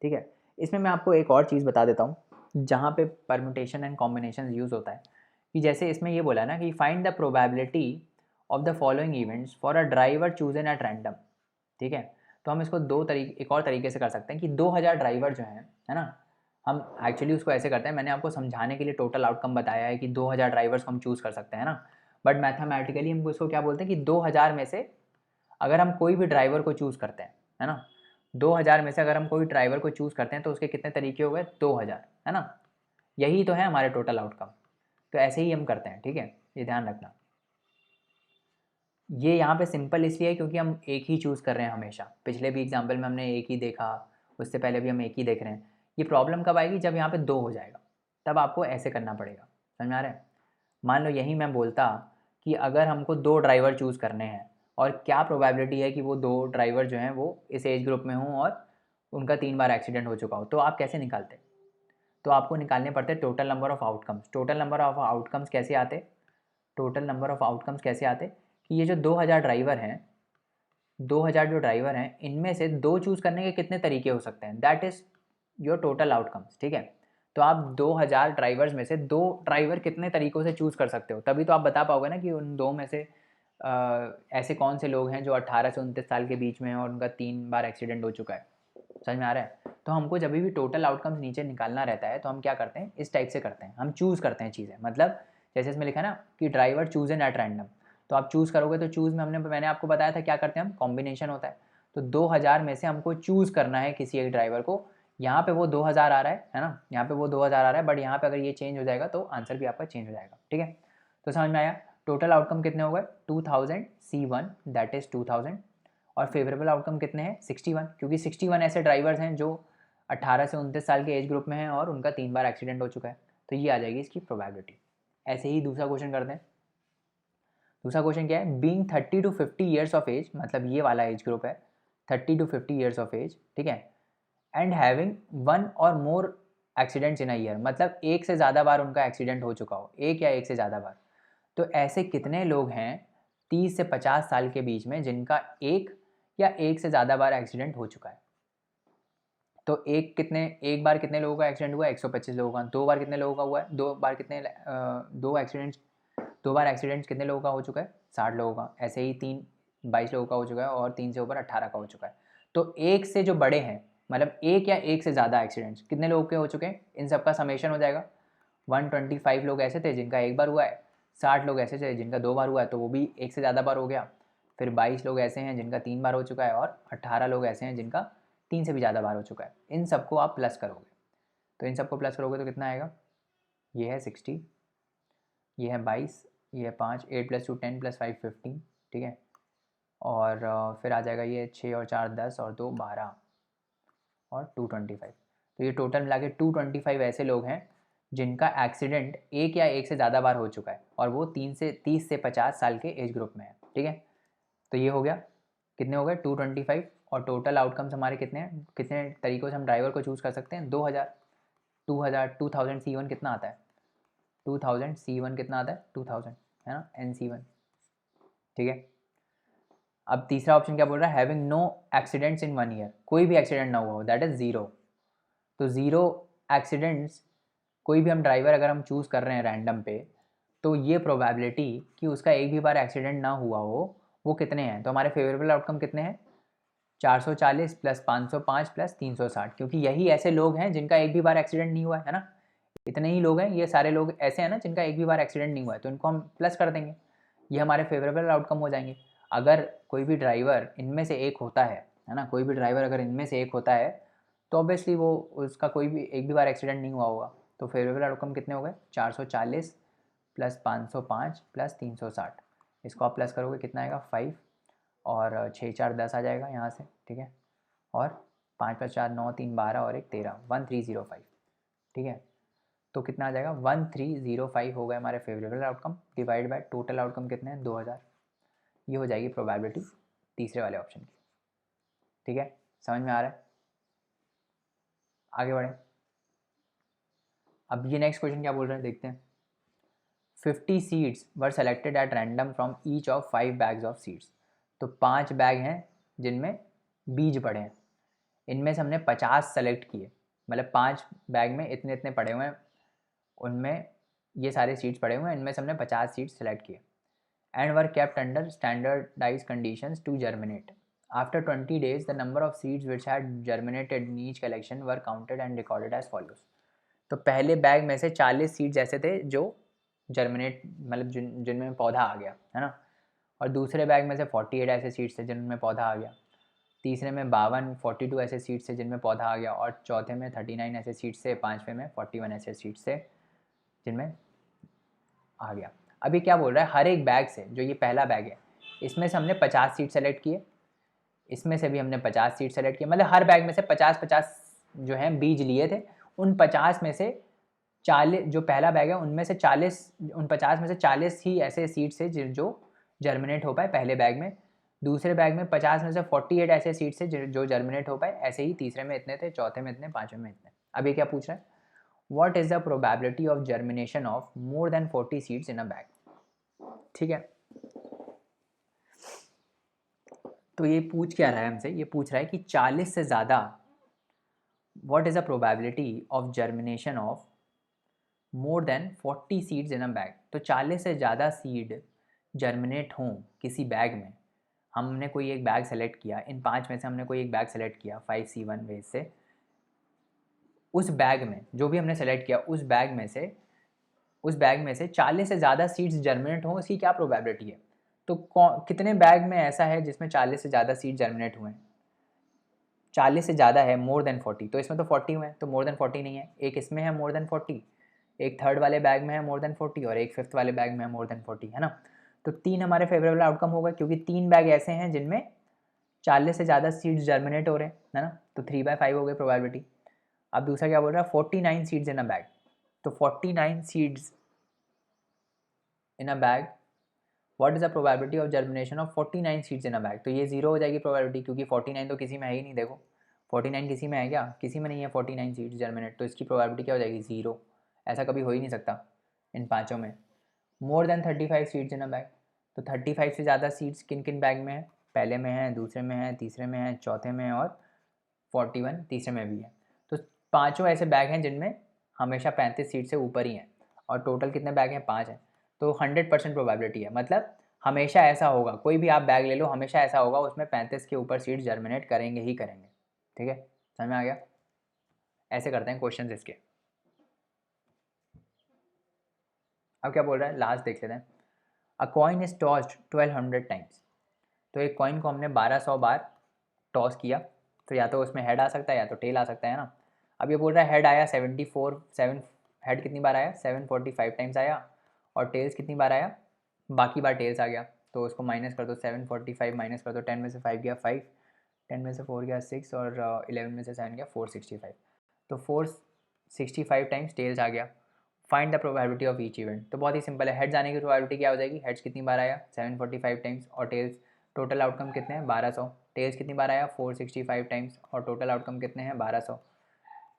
ठीक है, इसमें मैं आपको एक और चीज़ बता देता हूँ जहाँ पे परम्यूटेशन एंड कॉम्बिनेशन यूज़ होता है, कि जैसे इसमें ये बोला ना कि find the probability of the following events for a driver chosen at random. ठीक है, तो हम इसको एक और तरीके से कर सकते हैं कि 2000 ड्राइवर जो हैं, है ना, हम एक्चुअली उसको ऐसे करते हैं। मैंने आपको समझाने के लिए टोटल आउटकम बताया है कि 2000 ड्राइवर्स को हम चूज़ कर सकते हैं ना, बट मैथमेटिकली हम इसको क्या बोलते हैं कि 2000 में से अगर हम कोई भी ड्राइवर को चूज़ करते हैं, है ना, 2000 में से अगर हम कोई ड्राइवर को चूज़ करते हैं तो उसके कितने तरीके हो गए? 2000, है ना। यही तो है हमारे टोटल आउटकम। तो ऐसे ही हम करते हैं। ठीक है, ये ध्यान रखना। ये यहाँ पे सिंपल इसलिए है क्योंकि हम एक ही चूज़ कर रहे हैं हमेशा। पिछले भी एग्जाम्पल में हमने एक ही देखा, उससे पहले भी हम एक ही देख रहे हैं। ये प्रॉब्लम कब आएगी? जब यहाँ पे 2 हो जाएगा, तब आपको ऐसे करना पड़ेगा। समझ में आ रहा है? मान लो यही मैं बोलता कि अगर हमको 2 ड्राइवर चूज़ करने हैं और क्या प्रोबेबिलिटी है कि वो 2 ड्राइवर जो हैं वो इस एज ग्रुप में हों और उनका 3 बार एक्सीडेंट हो चुका हो, तो आप कैसे निकालते? तो आपको निकालने पड़ते total number of outcomes. Total number of outcomes कैसे आते? टोटल नंबर ऑफ़ आउटकम्स कैसे आते कि ये जो 2000 ड्राइवर हैं, 2000 जो ड्राइवर हैं, इनमें से 2 चूज़ करने के कितने तरीके हो सकते हैं? That is your total outcomes. ठीक है, तो आप 2000 ड्राइवर्स में से 2 ड्राइवर कितने तरीक़ों से चूज़ कर सकते हो, तभी तो आप बता पाओगे ना कि उन 2 में से ऐसे कौन से लोग हैं जो 18 से 29 साल के बीच में हैं और उनका 3 बार एक्सीडेंट हो चुका है। समझ में आ रहा है? तो हमको जब भी टोटल आउटकम्स नीचे निकालना रहता है तो हम क्या करते हैं? इस टाइप से करते हैं, हम चूज़ करते हैं चीज़ें। मतलब जैसे इसमें लिखा है ना कि ड्राइवर चूज़न एट रैंडम, तो आप चूज़ करोगे तो चूज़ में मैंने आपको बताया था क्या करते हैं हम? कॉम्बिनेशन होता है। तो 2000 में से हमको चूज़ करना है किसी एक ड्राइवर को। यहाँ पे वो 2000 आ रहा है ना, यहाँ पे वो 2000 आ रहा है, बट यहाँ पे अगर ये चेंज हो जाएगा तो आंसर भी आपका चेंज हो जाएगा। ठीक है, तो समझ में आया? टोटल आउटकम कितने हो गए? 2000 C1 दैट इज़ 2000, और फेवरेबल आउटकम कितने हैं? 61, क्योंकि 61 ऐसे ड्राइवर्स हैं जो 18 से 29 साल के एज ग्रुप में हैं और उनका 3 बार एक्सीडेंट हो चुका है। तो ये आ जाएगी इसकी प्रोबेबिलिटी। ऐसे ही दूसरा क्वेश्चन करते हैं। दूसरा क्वेश्चन क्या है? Being 30 to 50 years of age, मतलब ये वाला एज ग्रुप है 30 टू 50 ईयर्स ऑफ एज। ठीक है, एंड हैविंग 1 और मोर एक्सीडेंट्स इन अ ईयर, मतलब एक से ज़्यादा बार उनका एक्सीडेंट हो चुका हो, एक या एक से ज़्यादा बार। तो ऐसे कितने लोग हैं 30 से 50 साल के बीच में जिनका एक या एक से ज़्यादा बार एक्सीडेंट हो चुका है? तो एक बार कितने लोगों का एक्सीडेंट हुआ है? 125 लोगों का। 2 बार कितने लोगों का हुआ है? 2 बार कितने 2 बार एक्सीडेंट्स कितने लोगों का हो चुका है? 60 लोगों का। ऐसे ही 3 22 लोगों का हो चुका है और 3 से ऊपर 18 का हो चुका है। तो एक से जो बड़े हैं, मतलब एक या एक से ज़्यादा एक्सीडेंट्स कितने लोगों के हो चुके हैं? इन सब का समेशन हो जाएगा। 125 लोग ऐसे थे जिनका एक बार हुआ है, 60 लोग ऐसे थे जिनका 2 बार हुआ है, तो वो भी एक से ज़्यादा बार हो गया। फिर 22 लोग ऐसे हैं जिनका 3 बार हो चुका है और 18 लोग ऐसे हैं जिनका 3 से भी ज़्यादा बार हो चुका है। इन सबको आप प्लस करोगे, तो इन सबको प्लस करोगे तो कितना आएगा? ये है 60 ये है 22, ये है 5, 8 + 2 10 + 5 15, ठीक है। और फिर आ जाएगा ये 6 और 4 10 और 2 12 और 225। तो ये टोटल मिला के 225 ऐसे लोग हैं जिनका एक्सीडेंट एक या एक से ज़्यादा बार हो चुका है, और वो 30 से 50 साल के एज ग्रुप में है, ठीक है। तो ये हो गया, कितने हो गए 225। और टोटल आउटकम्स हमारे कितने हैं, कितने तरीक़ों से हम ड्राइवर को चूज़ कर सकते हैं, 2000 C1 कितना आता है, 2000 C1 कितना आता है 2000, है ना, NC1, ठीक है। अब तीसरा ऑप्शन क्या बोल रहा है, having no accidents in 1 year, कोई भी एक्सीडेंट ना हुआ हो, दैट इज़ ज़ीरो। तो ज़ीरो एक्सीडेंट्स, कोई भी हम ड्राइवर अगर हम चूज़ कर रहे हैं रैंडम पे, तो ये प्रोबेबिलिटी कि उसका एक भी बार एक्सीडेंट ना हुआ हो वो कितने हैं, तो हमारे फेवरेबल आउटकम कितने हैं, 440 + 505 + 360, क्योंकि यही ऐसे लोग हैं जिनका एक भी बार एक्सीडेंट नहीं हुआ है ना। इतने ही लोग हैं, ये सारे लोग ऐसे हैं ना जिनका एक भी बार एक्सीडेंट नहीं हुआ है, तो इनको हम प्लस कर देंगे, ये हमारे फेवरेबल आउटकम हो जाएंगे। अगर कोई भी ड्राइवर इनमें से एक होता है ना, कोई भी ड्राइवर अगर इनमें से एक होता है तो ऑब्वियसली वो, उसका कोई भी एक भी बार एक्सीडेंट नहीं हुआ होगा। तो फेवरेबल आउटकम कितने हो गए, 440 + 505 + 360, इसको आप प्लस करोगे कितना आएगा 5, और 6 4 10 आ जाएगा यहाँ से, ठीक है। और 5 5 4 9 3 12 और 1 13, 1305, ठीक है। तो कितना आ जाएगा 1305 हो गए हमारे favourable outcome, divide by total outcome कितने हैं 2000, ये हो जाएगी प्रोबेबिलिटी तीसरे वाले ऑप्शन की, ठीक है। समझ में आ रहा है, आगे बढ़ें। अब ये नेक्स्ट क्वेश्चन क्या बोल रहे हैं देखते हैं। 50 seeds were selected at random from each of 5 bags of seeds, तो 5 बैग हैं जिनमें बीज पड़े हैं, इनमें से हमने 50 सेलेक्ट किए, मतलब 5 बैग में इतने इतने पड़े हुए हैं, उनमें ये सारे सीड्स पड़े हुए हैं, इनमें से हमने 50 सीड्स सेलेक्ट किए, and were kept under standardize conditions to germinate. After 20 days the number of seeds which had germinated in each collection were counted and recorded as follows. तो पहले बैग में से 40 सीड्स ऐसे थे जो जर्मिनेट, मतलब जिनमें पौधा आ गया, है ना। और दूसरे बैग में से 48 ऐसे सीड्स थे जिनमें पौधा आ गया, तीसरे में 42 ऐसे सीड्स थे जिनमें पौधा आ गया, और चौथे में 39 ऐसे सीड्स थे, पाँचवें में 41 ऐसे सीड्स थे जिनमें आ गया। अभी क्या बोल रहा है, हर एक बैग से, जो ये पहला बैग है इसमें से हमने 50 सीड सेलेक्ट किए, इसमें से भी हमने 50 सीड सेलेक्ट किए, मतलब हर बैग में से 50-50 जो हैं बीज लिए थे। उन 50 में से 40, जो पहला बैग है उनमें से 40, उन 50 में से 40 ही ऐसे सीड्स थे जो जर्मिनेट हो पाए पहले बैग में। दूसरे बैग में 50 में से 48 ऐसे सीड्स थे जो जर्मिनेट हो पाए, ऐसे ही तीसरे में इतने थे, चौथे में इतने, पाँचवें में इतने। अब ये क्या पूछ रहा है, what is the probability of germination of more than 40 seeds in a bag, ठीक है। तो ये पूछ क्या रहा है हमसे, ये पूछ रहा है कि 40 से ज़्यादा, what is the probability of germination of more than 40 seeds in a bag. तो 40 से ज़्यादा सीड जर्मिनेट हों किसी बैग में, हमने कोई एक बैग सेलेक्ट किया, इन 5 में से हमने कोई एक बैग सेलेक्ट किया 5C1 वेज से, उस बैग में जो भी हमने सेलेक्ट किया उस बैग में से 40 से ज़्यादा सीड्स जर्मिनेट हों, इसकी क्या प्रोबेबिलिटी है। तो कितने बैग में ऐसा है जिसमें 40 से ज़्यादा सीड जर्मिनेट हुए हैं, 40 से ज़्यादा है मोर देन 40, तो इसमें तो 40 हुए हैं, तो मोर देन 40 नहीं है। एक इसमें है मोर देन 40, एक थर्ड वाले बैग में है मोर देन 40, और एक फिफ्थ वाले बैग में है मोर देन 40, है ना। तो 3 हमारे फेवरेबल आउटकम होगा, क्योंकि 3 बैग ऐसे हैं जिनमें 40 से ज़्यादा सीड्स जर्मिनेट हो रहे हैं, है ना। तो 3/5 हो गई प्रोबेबिलिटी। अब दूसरा क्या बोल रहा है, 49 सीड्स इन अ बैग, तो 49 seeds in a bag, what is the probability of germination of 49 seeds in a bag. तो ये जीरो हो जाएगी प्रोबेबिलिटी, क्योंकि 49 तो किसी में है ही नहीं, देखो 49 किसी में है क्या, किसी में नहीं है 49 सीड्स जर्मिनेट, तो इसकी प्रोबेबिलिटी क्या हो जाएगी, ज़ीरो, ऐसा कभी हो ही नहीं सकता इन पाँचों में। मोर देन 35 सीड्स इन अ बैग, तो 35 से ज़्यादा सीड्स किन किन बैग में है, पहले में है, दूसरे में है, तीसरे में है, चौथे में है, और 41 तीसरे में भी है। तो पाँचों ऐसे बैग हैं जिनमें हमेशा 35 सीट से ऊपर ही हैं, और टोटल कितने बैग हैं, 5 हैं। तो 100% प्रोबेबिलिटी है, मतलब हमेशा ऐसा होगा, कोई भी आप बैग ले लो हमेशा ऐसा होगा उसमें 35 के ऊपर सीट जर्मिनेट करेंगे ही करेंगे, ठीक है। समझ में आ गया, ऐसे करते हैं क्वेश्चन इसके। अब क्या बोल रहा है, लास्ट देख लेते हैं। अ कॉइन इज टॉस्ड 1200 टाइम्स, तो एक कॉइन को हमने 1200 बार टॉस किया, तो या तो उसमें हेड आ सकता है या तो टेल आ सकता है ना। अब ये बोल रहा है हेड आया 74, 7, हेड कितनी बार आया 745 टाइम्स आया, और टेल्स कितनी बार आया, बाकी बार टेल्स आ गया, तो उसको माइनस कर दो, 745 माइनस कर दो, 10 में से 5 गया 5, 10 में से 4 गया 6 और 11 में से 7 गया 465, तो 465 टाइम्स टेल्स आ गया। Find the probability of each event. तो बहुत ही सिंपल है, हेड्स आने की प्रोबेबिलिटी क्या हो जाएगी, हेड्स कितनी बार आया 745 टाइम्स और टेल्स टोटल आउटकम कितने हैं 1200, टेल्स कितनी बार आया 465 टाइम्स और टोटल आउटकम कितने हैं 1200,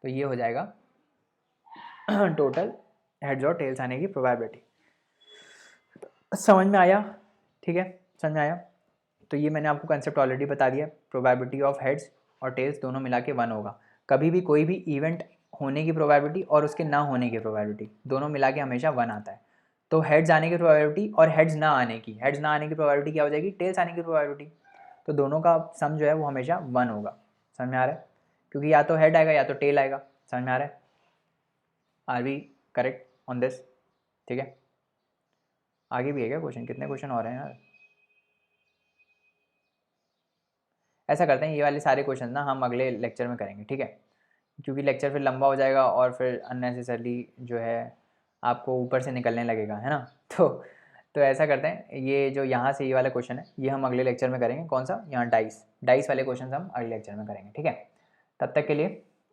तो ये हो जाएगा टोटल हेड्स और टेल्स आने की प्रोबेबिलिटी। समझ में आया, ठीक है, समझ में आया। तो ये मैंने आपको कंसेप्ट ऑलरेडी बता दिया, प्रोबेबिलिटी ऑफ हेड्स और टेल्स दोनों मिला के 1 होगा। कभी भी कोई भी इवेंट होने की प्रोबेबिलिटी और उसके ना होने की प्रोबेबिलिटी दोनों मिला के हमेशा 1 आता है। तो हेड्स आने की प्रोबेबिलिटी और हेड्स ना आने की प्रोबेबिलिटी क्या हो जाएगी, टेल्स आने की प्रोबेबिलिटी। तो दोनों का सम जो है वो हमेशा 1 होगा। समझ में आ रहा है, क्योंकि या तो हेड आएगा या तो टेल आएगा। समझ में आ रहा है, are we correct on this, ठीक है। आगे भी है क्या क्वेश्चन, कितने क्वेश्चन और हैं यार। ऐसा करते हैं, ये वाले सारे क्वेश्चन ना हम अगले लेक्चर में करेंगे, ठीक है, क्योंकि लेक्चर फिर लंबा हो जाएगा और फिर अननेसेसरली जो है आपको ऊपर से निकलने लगेगा, है ना। तो ऐसा करते हैं, ये जो यहाँ से ये वाला क्वेश्चन है ये हम अगले लेक्चर में करेंगे। कौन सा, यहाँ डाइस वाले क्वेश्चन हम अगले लेक्चर में करेंगे, ठीक है। तब तक के लिए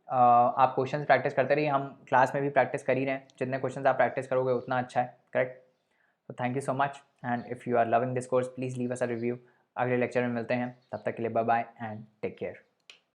आप क्वेश्चंस प्रैक्टिस करते रहिए, हम क्लास में भी प्रैक्टिस कर ही रहे हैं, जितने क्वेश्चंस आप प्रैक्टिस करोगे उतना अच्छा है, करेक्ट। तो thank you so much, and if you are loving this course please leave us a review. अगले लेक्चर में मिलते हैं, तब तक के लिए bye bye and take care.